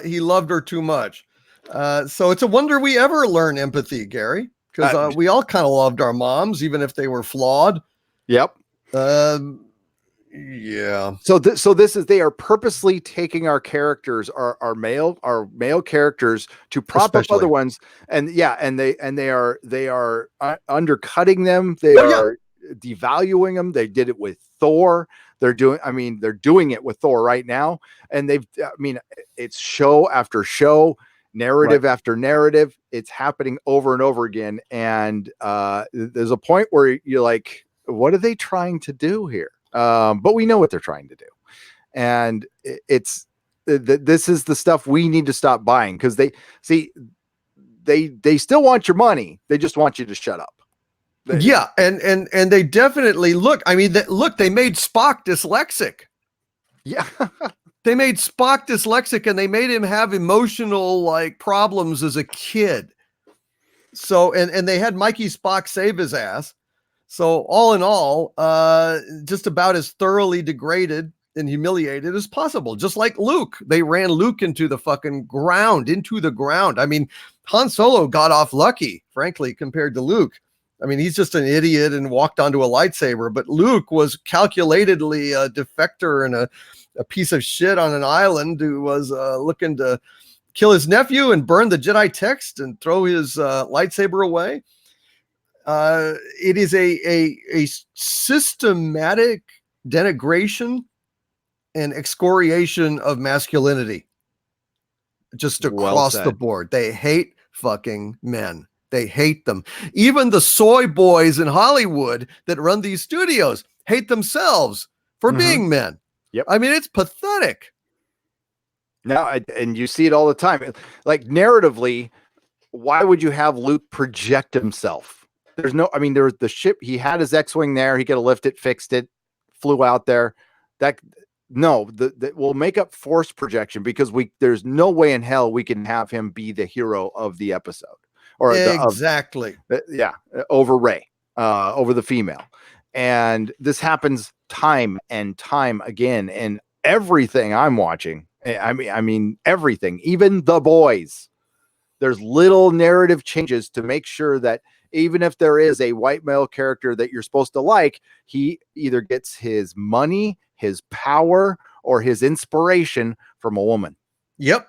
he loved her too much. So it's a wonder we ever learn empathy, Gary, because we all kind of loved our moms, even if they were flawed. Yep. Yeah. So this is, they are purposely taking our characters, our male characters, to prop up other ones, and they are undercutting them. They are devaluing them. They did it with Thor. They're doing it with Thor right now. And it's show after show, narrative after narrative. It's happening over and over again. And there's a point where you're like, what are they trying to do here? But we know what they're trying to do. And this is the stuff we need to stop buying, because they still want your money. They just want you to shut up. And they definitely they made Spock dyslexic. Yeah. They made Spock dyslexic, and they made him have emotional problems as a kid. So and they had Mikey Spock save his ass. So all in all, just about as thoroughly degraded and humiliated as possible. Just like Luke, they ran Luke into the ground. I mean, Han Solo got off lucky, frankly, compared to Luke. I mean, he's just an idiot and walked onto a lightsaber, but Luke was calculatedly a defector and a piece of shit on an island who was looking to kill his nephew and burn the Jedi text and throw his lightsaber away. It is a systematic denigration and excoriation of masculinity, just across the board. They hate fucking men. They hate them. Even the soy boys in Hollywood that run these studios hate themselves for being men. Yep. I mean, it's pathetic. Now, and you see it all the time. Like, narratively, why would you have Luke project himself? There was the ship. He had his X-Wing there. He could have lifted, fixed it, flew out there. No, we'll make up force projection because there's no way in hell we can have him be the hero of the episode or exactly. Over Ray, over the female. And this happens time and time again. And everything I'm watching, I mean, everything, even The Boys, there's little narrative changes to make sure that even if there is a white male character that you're supposed to like, he either gets his money, his power, or his inspiration from a woman. Yep.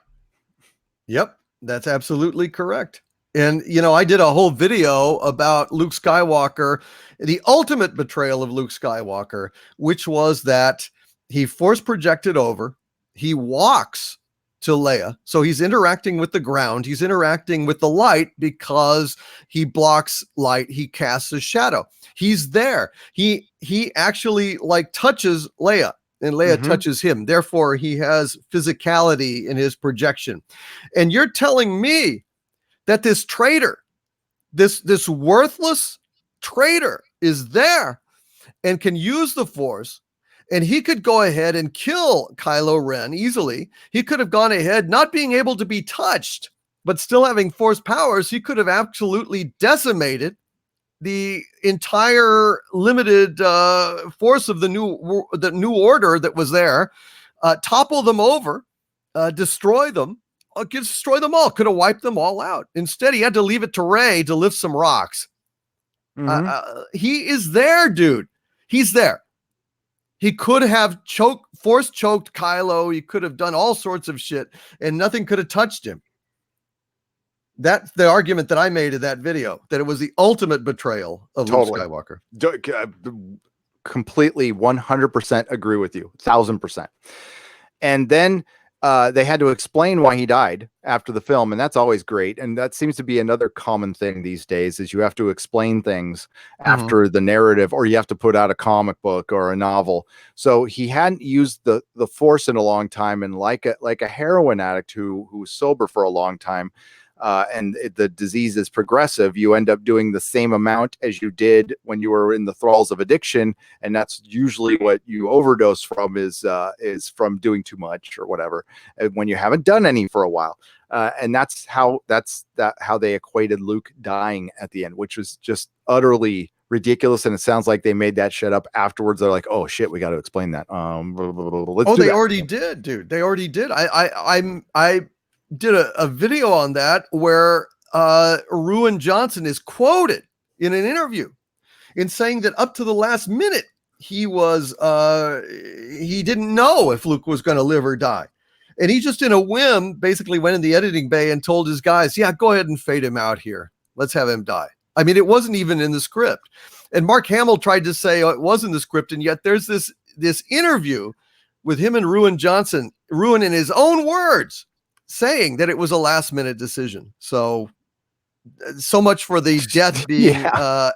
That's absolutely correct. And, you know, I did a whole video about Luke Skywalker, the ultimate betrayal of Luke Skywalker, which was that he force projected over, he walks to Leia. So he's interacting with the ground. He's interacting with the light because he blocks light. He casts a shadow. He's there. He actually like touches Leia and Leia touches him. Therefore, he has physicality in his projection. And you're telling me that this traitor, this worthless traitor is there and can use the Force, and he could go ahead and kill Kylo Ren easily. He could have gone ahead, not being able to be touched, but still having Force powers. He could have absolutely decimated the entire limited force of the new order that was there, topple them over, destroy them. Destroy them all. Could have wiped them all out. Instead, he had to leave it to Rey to lift some rocks. He is there, dude. He's there. He could have force choked Kylo. He could have done all sorts of shit, and nothing could have touched him. That's the argument that I made in that video, that it was the ultimate betrayal of Luke Skywalker. Completely 100% agree with you. 1000%. And then they had to explain why he died after the film, and that's always great. And that seems to be another common thing these days, is you have to explain things after the narrative, or you have to put out a comic book or a novel. So he hadn't used the Force in a long time, and like a heroin addict who was sober for a long time, and the disease is progressive, you end up doing the same amount as you did when you were in the thralls of addiction, and that's usually what you overdose from, is from doing too much or whatever, when you haven't done any for a while. And that's how they equated Luke dying at the end, which was just utterly ridiculous. And it sounds like they made that shit up afterwards. They're like, oh shit, we got to explain that. They already did, dude. They already did. I did a video on that where Ruin Johnson is quoted in an interview in saying that up to the last minute he didn't know if Luke was going to live or die, and he just in a whim basically went in the editing bay and told his guys, yeah, go ahead and fade him out here, let's have him die. I mean, it wasn't even in the script. And Mark Hamill tried to say, oh, it was in the script, and yet there's this interview with him and Ruin Johnson, Ruin in his own words, saying that it was a last minute decision. So much for the death being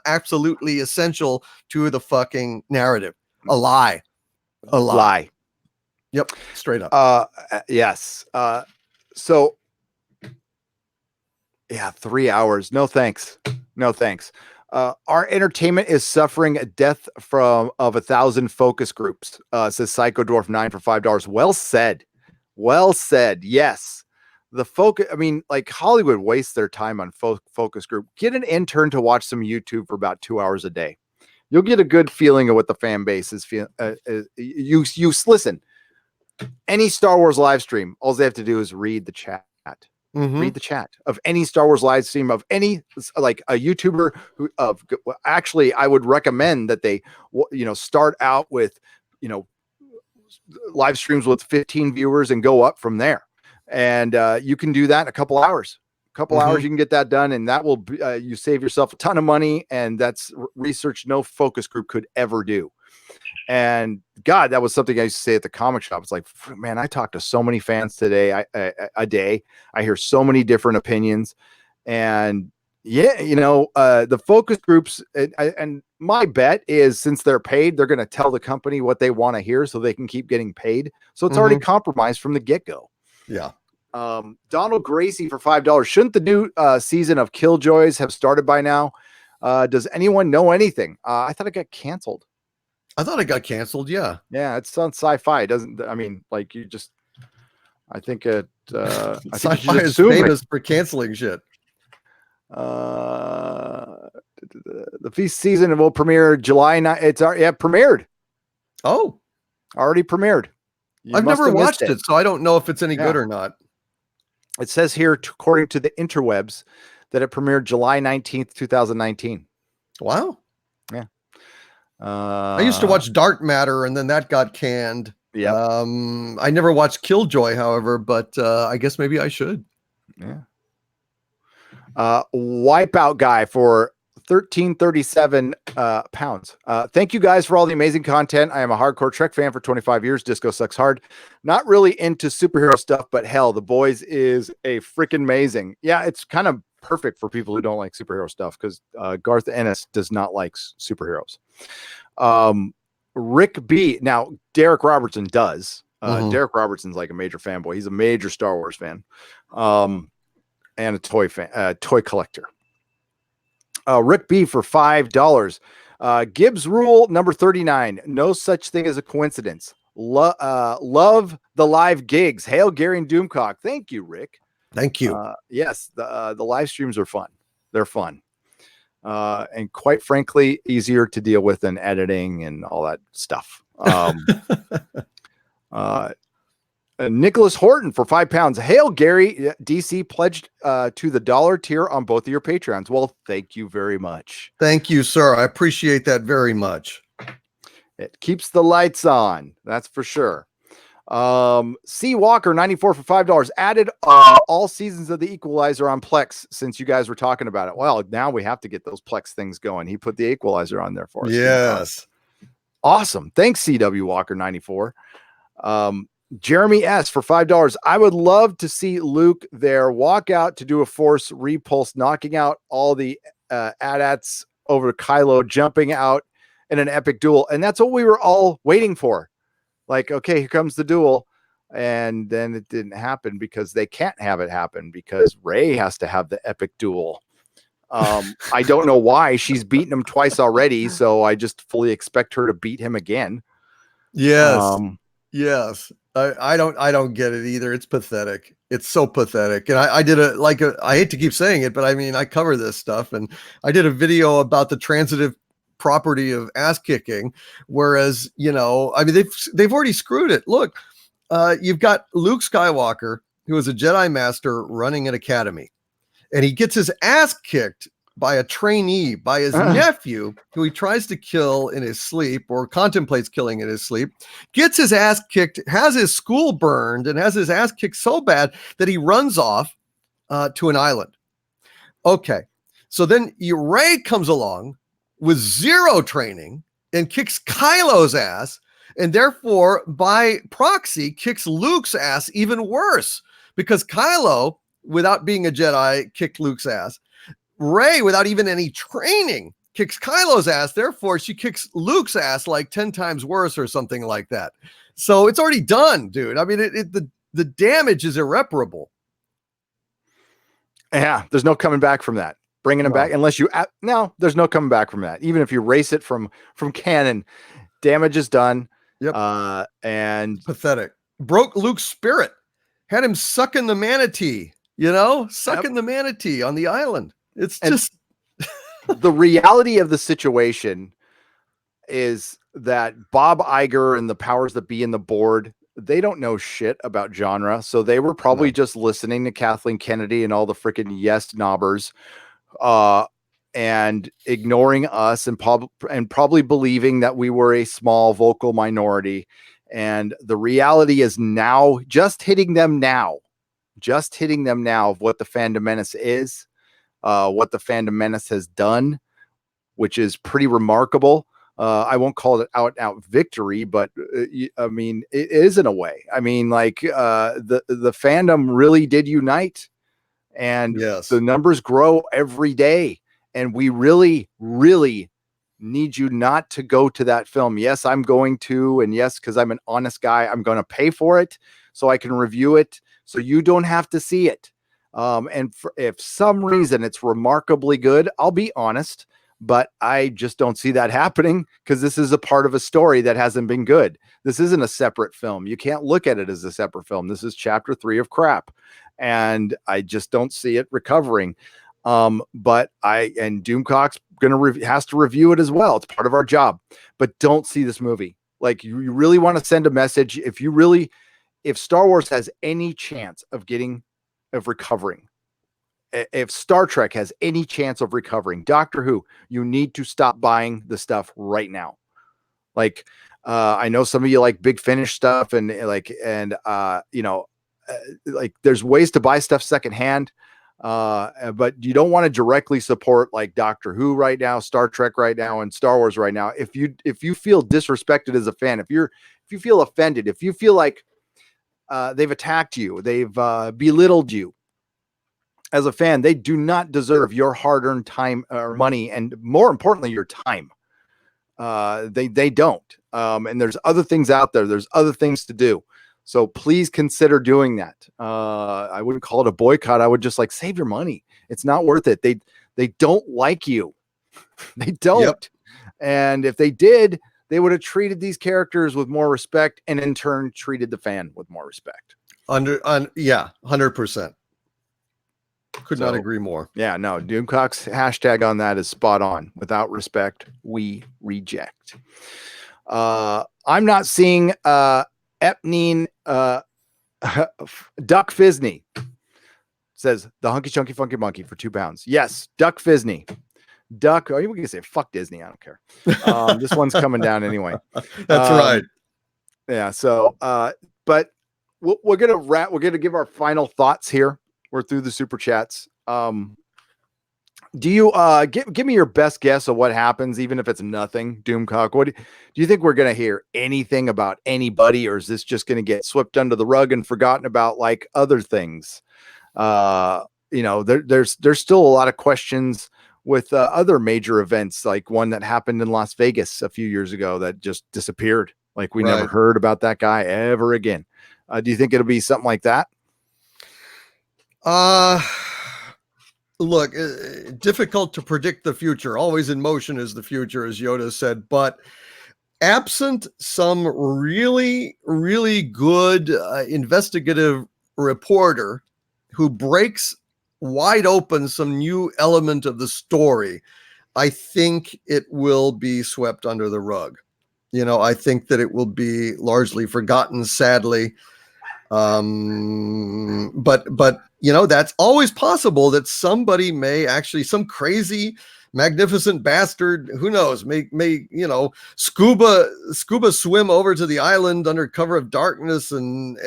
absolutely essential to the fucking narrative. A lie. Yep. Straight up. Yes. So yeah, 3 hours. No, thanks. Our entertainment is suffering a death of 1,000 focus groups. Says Psycho Dwarf 9 for $5. Well said. Yes. The focus, I mean, like Hollywood wastes their time on focus group. Get an intern to watch some YouTube for about 2 hours a day. You'll get a good feeling of what the fan base is feeling. You listen, any Star Wars live stream, all they have to do is read the chat. Read the chat of any Star Wars live stream of any, like a YouTuber actually, I would recommend that they, start out with, live streams with 15 viewers and go up from there. And you can do that in a couple hours. Hours, you can get that done, and that will be, you save yourself a ton of money, and that's research no focus group could ever do. And God, that was something I used to say at the comic shop. It's like, man, I talk to so many fans today, a day. I hear so many different opinions, and the focus groups, and my bet is, since they're paid, they're going to tell the company what they want to hear so they can keep getting paid. So it's already compromised from the get-go. Yeah. Donald Gracie for $5. Shouldn't the new season of Killjoys have started by now? Does anyone know anything? I thought it got canceled. I thought it got canceled. Yeah. Yeah, it's on Sci-Fi. It doesn't. I mean, like you just. I think it. I think you Sci-fi should is assume famous for canceling shit. The feast season will premiere July 9th. It's premiered. Oh, Already premiered. I've never watched it, so I don't know if it's any good or not. It says here, according to the interwebs, that it premiered July 19th, 2019. Wow. Yeah. I used to watch Dark Matter, and then that got canned. Yeah. I never watched Killjoy, however, but I guess maybe I should. Yeah. Wipeout guy for 1337 pounds. Thank you guys for all the amazing content. I am a hardcore Trek fan for 25 years. Disco sucks hard. Not really into superhero stuff, but hell, The Boys is a freaking amazing. Yeah, it's kind of perfect for people who don't like superhero stuff because Garth Ennis does not like superheroes. Rick B. Now, Derek Robertson does. Derek Robertson's like a major fanboy. He's a major Star Wars fan. And a toy fan, toy collector. Rick B for $5. Gibbs rule number 39. No such thing as a coincidence. Love the live gigs. Hail Gary and Doomcock. Thank you, Rick. Thank you. Yes, the live streams are fun. They're fun. And quite frankly, easier to deal with than editing and all that stuff. Nicholas Horton for £5. Hail Gary. DC pledged to the $1 tier on both of your Patreons. Well, thank you very much. Thank you, sir. I appreciate that very much. It keeps the lights on. That's for sure. C Walker 94 for $5. Added all seasons of the Equalizer on Plex since you guys were talking about it. Well, now we have to get those Plex things going. He put the Equalizer on there for us. Yes. Awesome. Thanks, CW Walker 94. Jeremy S for $5. I would love to see Luke there walk out to do a force repulse, knocking out all the AT-ATs over Kylo, jumping out in an epic duel. And that's what we were all waiting for. Like, okay, here comes the duel. And then it didn't happen because they can't have it happen because Rey has to have the epic duel. I don't know why. She's beaten him twice already. So I just fully expect her to beat him again. Yes. Yes. I don't get it either. It's pathetic. It's so pathetic. And I did I hate to keep saying it, but I mean, I cover this stuff and I did a video about the transitive property of ass kicking. Whereas, I mean, they've already screwed it. Look, you've got Luke Skywalker, who is a Jedi master running an academy, and he gets his ass kicked by a trainee, by his nephew, who he tries to kill in his sleep or contemplates killing in his sleep, gets his ass kicked, has his school burned, and has his ass kicked so bad that he runs off to an island. Okay. So then Rey comes along with zero training and kicks Kylo's ass, and therefore, by proxy, kicks Luke's ass even worse because Kylo, without being a Jedi, kicked Luke's ass. Rey, without even any training, kicks Kylo's ass. Therefore, she kicks Luke's ass like 10 times worse or something like that. So it's already done, dude. I mean, the damage is irreparable. Yeah, there's no coming back from that. Bringing him back, unless you no, there's no coming back from that. Even if you erase it from canon, damage is done. Yep. And pathetic. Broke Luke's spirit. Had him sucking the manatee. Sucking the manatee on the island. It's just the reality of the situation is that Bob Iger and the powers that be in the board, they don't know shit about genre. So they were probably just listening to Kathleen Kennedy and all the freaking yes knobbers, and ignoring us and probably believing that we were a small vocal minority. And the reality is now just hitting them now of what the Fandom Menace is. What the Fandom Menace has done, which is pretty remarkable. I won't call it out victory, but I mean, it is in a way. I mean, like the fandom really did unite, and the numbers grow every day. And we really, really need you not to go to that film. Yes, I'm going to, and yes, because I'm an honest guy, I'm going to pay for it so I can review it, so you don't have to see it. And if some reason it's remarkably good, I'll be honest, but I just don't see that happening because this is a part of a story that hasn't been good. This isn't a separate film. You can't look at it as a separate film. This is chapter 3 of crap, and I just don't see it recovering. But Doomcock's has to review it as well. It's part of our job, but don't see this movie. Like you really want to send a message. If Star Wars has any chance of recovering, if Star Trek has any chance of recovering, Doctor Who, you need to stop buying the stuff right now. Like, I know some of you like Big Finish stuff and there's ways to buy stuff secondhand. But you don't want to directly support like Doctor Who right now, Star Trek right now, and Star Wars right now. If you feel disrespected as a fan, if you feel offended, if you feel like they've attacked you, they've belittled you as a fan, they do not deserve your hard-earned time or money, and more importantly, your time. They don't. And there's other things out there. There's other things to do. So please consider doing that. I wouldn't call it a boycott. I would just like save your money. It's not worth it. They don't like you. They don't. Yep. And if they did, they would have treated these characters with more respect, and in turn treated the fan with more respect. Yeah, 100%. Could not agree more. Yeah, no, Doomcock's hashtag on that is spot on. Without respect, we reject. I'm not seeing Epstein Duck Fisney says the hunky chunky funky monkey for £2. Yes, Duck Fisney. Duck, or you can say fuck Disney. I don't care. This one's coming down anyway. That's right. Yeah. So, but we're gonna give our final thoughts here. We're through the super chats. Do you give me your best guess of what happens, even if it's nothing, Doomcock? What do you think we're gonna hear anything about anybody, or is this just gonna get swept under the rug and forgotten about like other things? There's still a lot of questions with other major events, like one that happened in Las Vegas a few years ago that just disappeared. Like we never heard about that guy ever again. Do you think it'll be something like that? Look, difficult to predict the future. Always in motion is the future, as Yoda said. But absent some really, really good investigative reporter who breaks wide open some new element of the story, I think it will be swept under the rug. I think that it will be largely forgotten, sadly. But that's always possible, that somebody may actually, some crazy, magnificent bastard, who knows, may scuba swim over to the island under cover of darkness and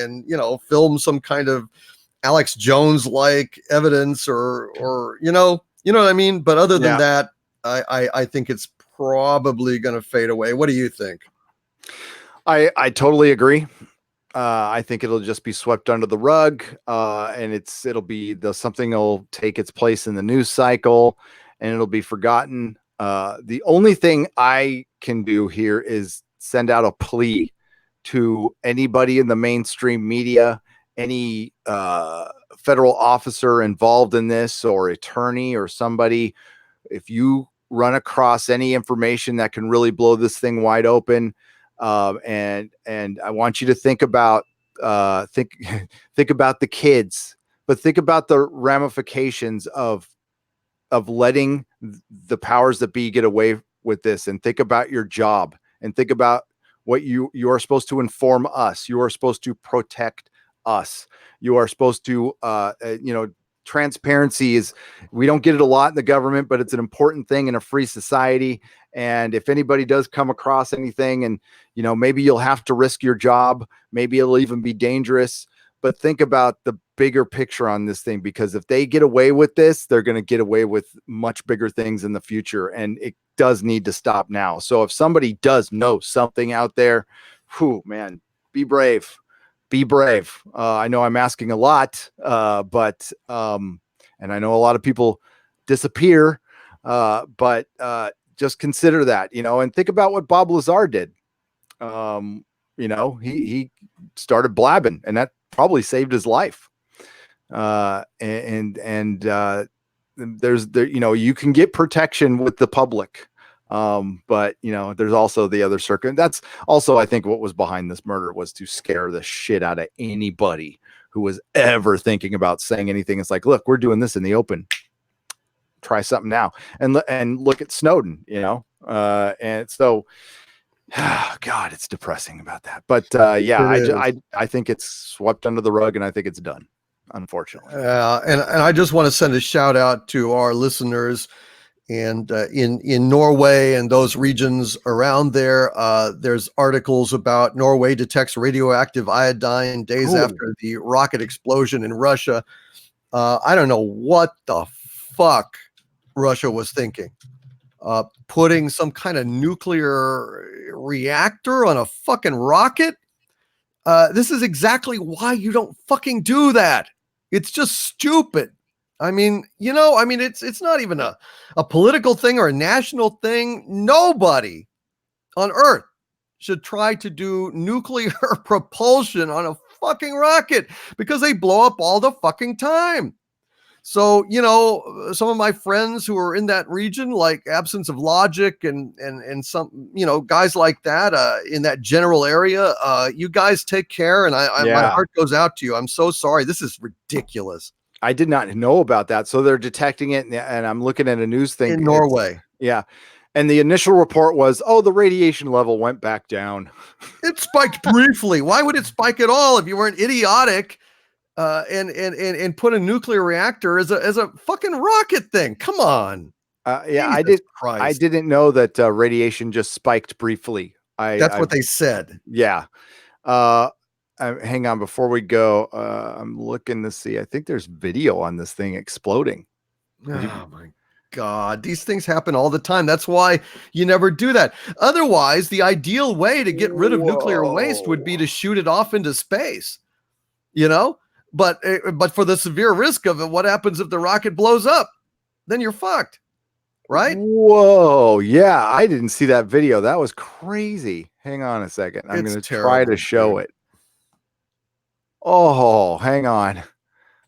film some kind of Alex Jones like evidence or you know what I mean? But other than that, I think it's probably going to fade away. What do you think? I totally agree. I think it'll just be swept under the rug, and something will take its place in the news cycle, and it'll be forgotten. The only thing I can do here is send out a plea to anybody in the mainstream media, any federal officer involved in this, or attorney or somebody. If you run across any information that can really blow this thing wide open, and I want you to think about think about the kids, but think about the ramifications of letting the powers that be get away with this, and think about your job, and think about what you are supposed to inform us. You are supposed to protect us. You are supposed to transparency we don't get it a lot in the government, but it's an important thing in a free society. And if anybody does come across anything, and maybe you'll have to risk your job, maybe it'll even be dangerous, but think about the bigger picture on this thing, because if they get away with this, they're going to get away with much bigger things in the future, and it does need to stop now. So if somebody does know something out there, man, be brave. Be brave. I know I'm asking a lot, but and I know a lot of people disappear, but just consider that, and think about what Bob Lazar did. He started blabbing, and that probably saved his life. you can get protection with the public. But there's also the other circuit. That's also, I think, what was behind this murder was to scare the shit out of anybody who was ever thinking about saying anything. It's like, look, we're doing this in the open. Try something now, and look at Snowden, and so, God, it's depressing about that. But I think it's swept under the rug, and I think it's done, unfortunately. And I just want to send a shout out to our listeners. And in Norway and those regions around there, there's articles about Norway detects radioactive iodine days after the rocket explosion in Russia. I don't know what the fuck Russia was thinking. Putting some kind of nuclear reactor on a fucking rocket? This is exactly why you don't fucking do that. It's just stupid. I mean, it's not even a political thing or a national thing. Nobody on Earth should try to do nuclear propulsion on a fucking rocket because they blow up all the fucking time. So, some of my friends who are in that region, like Absence of Logic and some, guys like that in that general area, you guys take care. And my heart goes out to you. I'm so sorry. This is ridiculous. I did not know about that. So they're detecting it, and I'm looking at a news thing in Norway. Yeah. And the initial report was, the radiation level went back down. It spiked briefly. Why would it spike at all if you weren't idiotic and put a nuclear reactor as a fucking rocket thing? Come on. I didn't know that radiation just spiked briefly. That's what they said. Yeah. Hang on, before we go, I'm looking to see. I think there's video on this thing exploding. Oh my God, these things happen all the time. That's why you never do that. Otherwise, the ideal way to get rid of nuclear waste would be to shoot it off into space. But for the severe risk of it, what happens if the rocket blows up? Then you're fucked, right? Whoa, yeah, I didn't see that video. That was crazy. Hang on a second. I'm going to try to show it. Oh, hang on.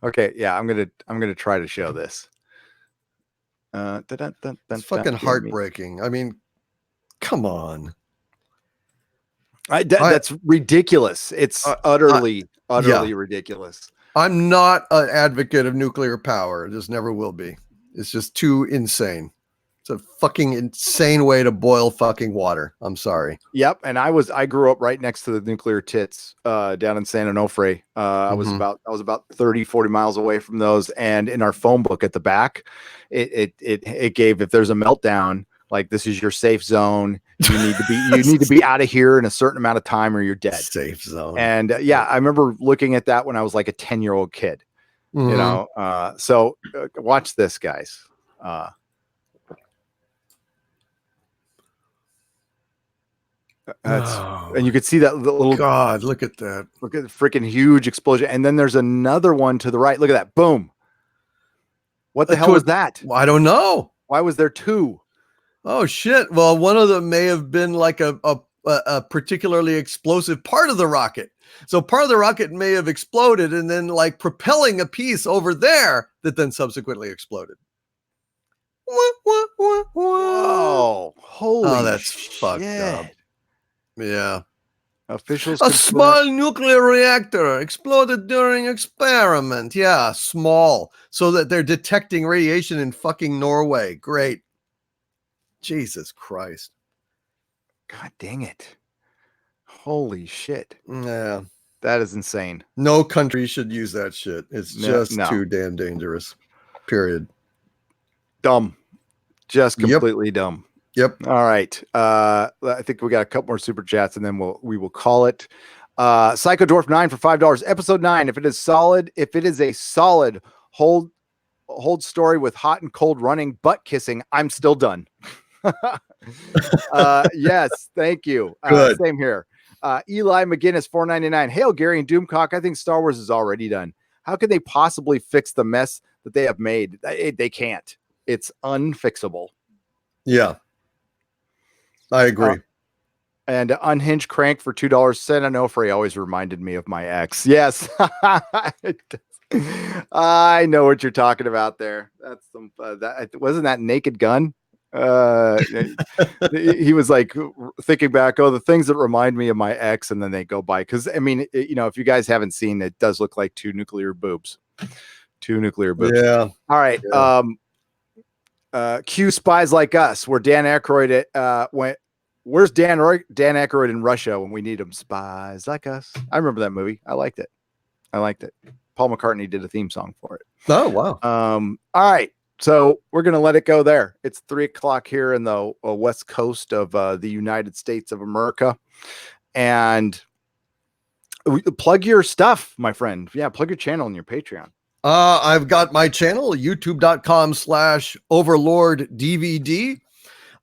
Okay, yeah, I'm gonna try to show this. It's fucking heartbreaking. I mean, come on. That's ridiculous. It's utterly ridiculous. I'm not an advocate of nuclear power. It just never will be. It's just too insane. It's a fucking insane way to boil fucking water. I'm sorry. Yep. And I grew up right next to the nuclear tits down in San Onofre. I was about 30, 40 miles away from those. And in our phone book at the back, it gave, if there's a meltdown, like, this is your safe zone. You need to be out of here in a certain amount of time or you're dead. Safe zone. And I remember looking at that when I was like a 10-year-old kid. So watch this, guys. And you could see that little, God, look at that. Look at the freaking huge explosion. And then there's another one to the right. Look at that. Boom. What the hell was that? I don't know. Why was there two? Oh shit. Well, one of them may have been like a particularly explosive part of the rocket. So part of the rocket may have exploded and then like propelling a piece over there that then subsequently exploded. Whoa. Holy that's shit. Fucked up. Yeah. Officials. A small nuclear reactor exploded during experiment. Yeah, small. So that they're detecting radiation in fucking Norway. Great. Jesus Christ. God dang it. Holy shit. Yeah. That is insane. No country should use that shit. It's just too damn dangerous. Period. Dumb. Just completely dumb. Yep. All right. I think we got a couple more super chats and then we will call it. Psychodorf 9 for $5. Episode 9. If it is a solid hold story with hot and cold running butt kissing, I'm still done. Yes, thank you. Same here. Eli McGinnis, $4.99. Hail Gary and Doomcock. I think Star Wars is already done. How can they possibly fix the mess that they have made? They can't. It's unfixable. Yeah. I agree. And Unhinged Crank for $2. San Onofre always reminded me of my ex. Yes. I know what you're talking about there. That's some that wasn't that Naked Gun. He was like thinking back, oh, the things that remind me of my ex, and then they go by. Because I mean, if you guys haven't seen, it does look like two nuclear boobs. Yeah. All right. Yeah. Q Spies Like Us, where Dan Aykroyd went. Where's Dan Aykroyd in Russia when we need him? Spies Like Us. I remember that movie. I liked it. Paul McCartney did a theme song for it. Oh, wow. All right. So we're going to let it go there. It's 3:00 here in the west coast of the United States of America. And plug your stuff, my friend. Yeah, plug your channel and your Patreon. I've got my channel, youtube.com/overlorddvd.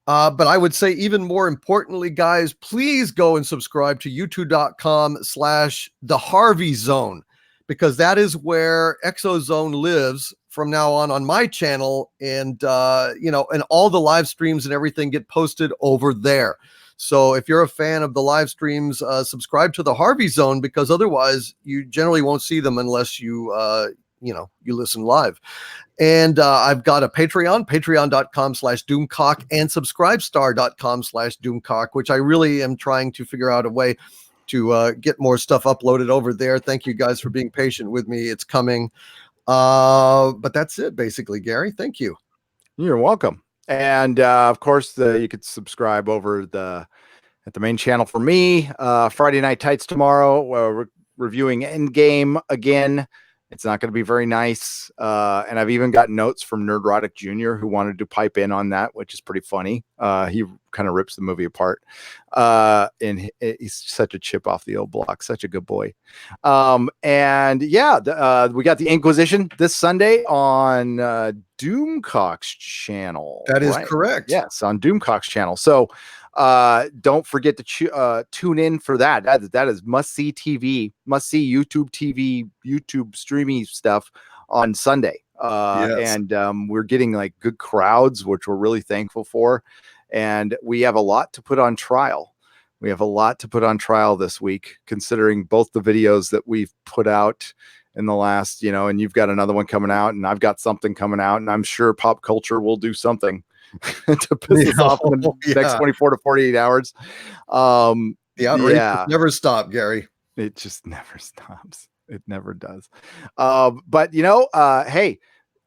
But I would say even more importantly, guys, please go and subscribe to youtube.com/the Harvey Zone, because that is where ExoZone lives from now on my channel. And, and all the live streams and everything get posted over there. So if you're a fan of the live streams, subscribe to the Harvey Zone, because otherwise you generally won't see them unless you listen live. And I've got a Patreon, patreon.com/doomcock, and subscribestar.com/doomcock, which I really am trying to figure out a way to get more stuff uploaded over there. Thank you guys for being patient with me. It's coming. But that's it, basically, Gary. Thank you. You're welcome. And of course, you could subscribe over at the main channel for me. Friday Night Tights tomorrow. We're reviewing Endgame again. It's not going to be very nice. And I've even got notes from Nerdrotic Jr., who wanted to pipe in on that, which is pretty funny. He kind of rips the movie apart. And he's such a chip off the old block, such a good boy. And yeah, we got the Inquisition this Sunday on Doomcock's channel. That is correct. Yes, on Doomcock's channel. So don't forget to tune in for that. That is must-see TV, must-see YouTube TV, YouTube streaming stuff on Sunday. Yes. And we're getting like good crowds, which we're really thankful for. And we have a lot to put on trial. This week, considering both the videos that we've put out in the last, and you've got another one coming out, and I've got something coming out, and I'm sure pop culture will do something to piss us off in the next 24 to 48 hours. The outrage never stop, Gary. It just never stops. It never does. But hey,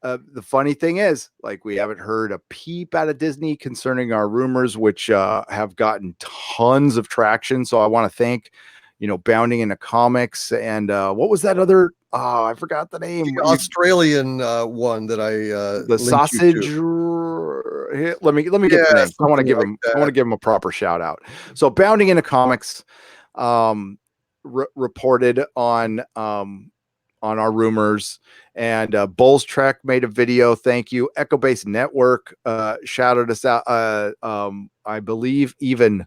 the funny thing is, like, we haven't heard a peep out of Disney concerning our rumors, which have gotten tons of traction. So I want to thank, Bounding into Comics, and what was that other? Oh, I forgot the name. The Australian one that I the sausage. Let me get the name. I want to give him. I want to give him a proper shout out. So Bounding into Comics reported on our rumors, and Bulls Trek made a video. Thank you. Echo Base Network shouted us out. I believe even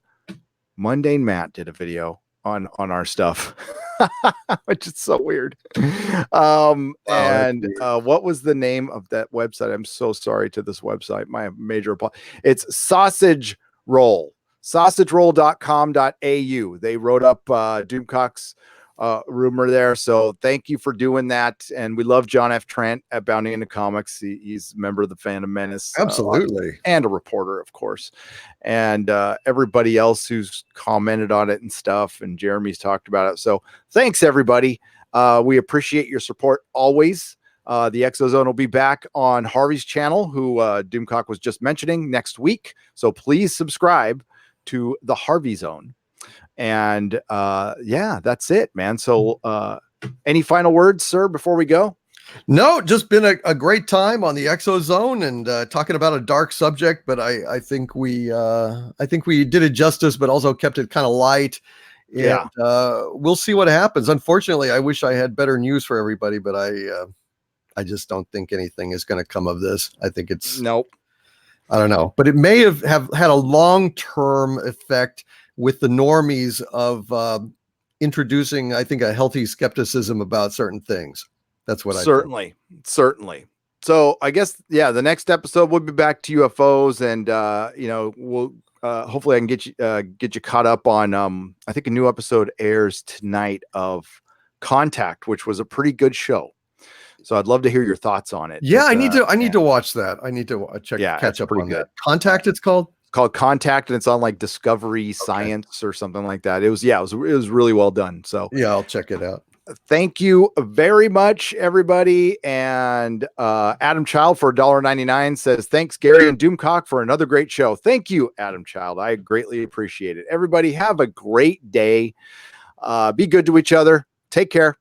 Mundane Matt did a video on our stuff, which is so weird. And what was the name of that website? I'm so sorry to this website. My major apology. It's Sausage Roll, sausageroll.com.au. They wrote up Doomcock's rumor there. So thank you for doing that. And we love John F. Trent at Bounding into Comics. He's a member of the Phantom Menace. Absolutely. And a reporter, of course. And everybody else who's commented on it and stuff. And Jeremy's talked about it. So thanks, everybody. We appreciate your support always. The ExoZone will be back on Harvey's channel, who Doomcock was just mentioning, next week. So please subscribe to the Harvey Zone. And yeah, that's it, man. So any final words, sir, before we go? No, just been a great time on the ExoZone, and talking about a dark subject, but I think we did it justice, but also kept it kind of light. And, yeah. We'll see what happens. Unfortunately, I wish I had better news for everybody, but I just don't think anything is going to come of this. I think it's nope. I don't know, but it may have had a long-term effect with the normies of introducing, I think, a healthy skepticism about certain things. That's what certainly. So I guess, yeah, the next episode we'll be back to UFOs, and we'll hopefully I can get you caught up on I think a new episode airs tonight of Contact, which was a pretty good show. So I'd love to hear your thoughts on it. Yeah, But, I need to watch that. I need to catch up on good. that. Contact, it's called. It's called Contact, and it's on like Discovery Science or something like that. It was really well done. So yeah, I'll check it out. thank you very much, everybody. And Adam Child for $1.99 says, thanks, Gary and Doomcock, for another great show. Thank you, Adam Child. I greatly appreciate it. Everybody have a great day. Be good to each other. Take care.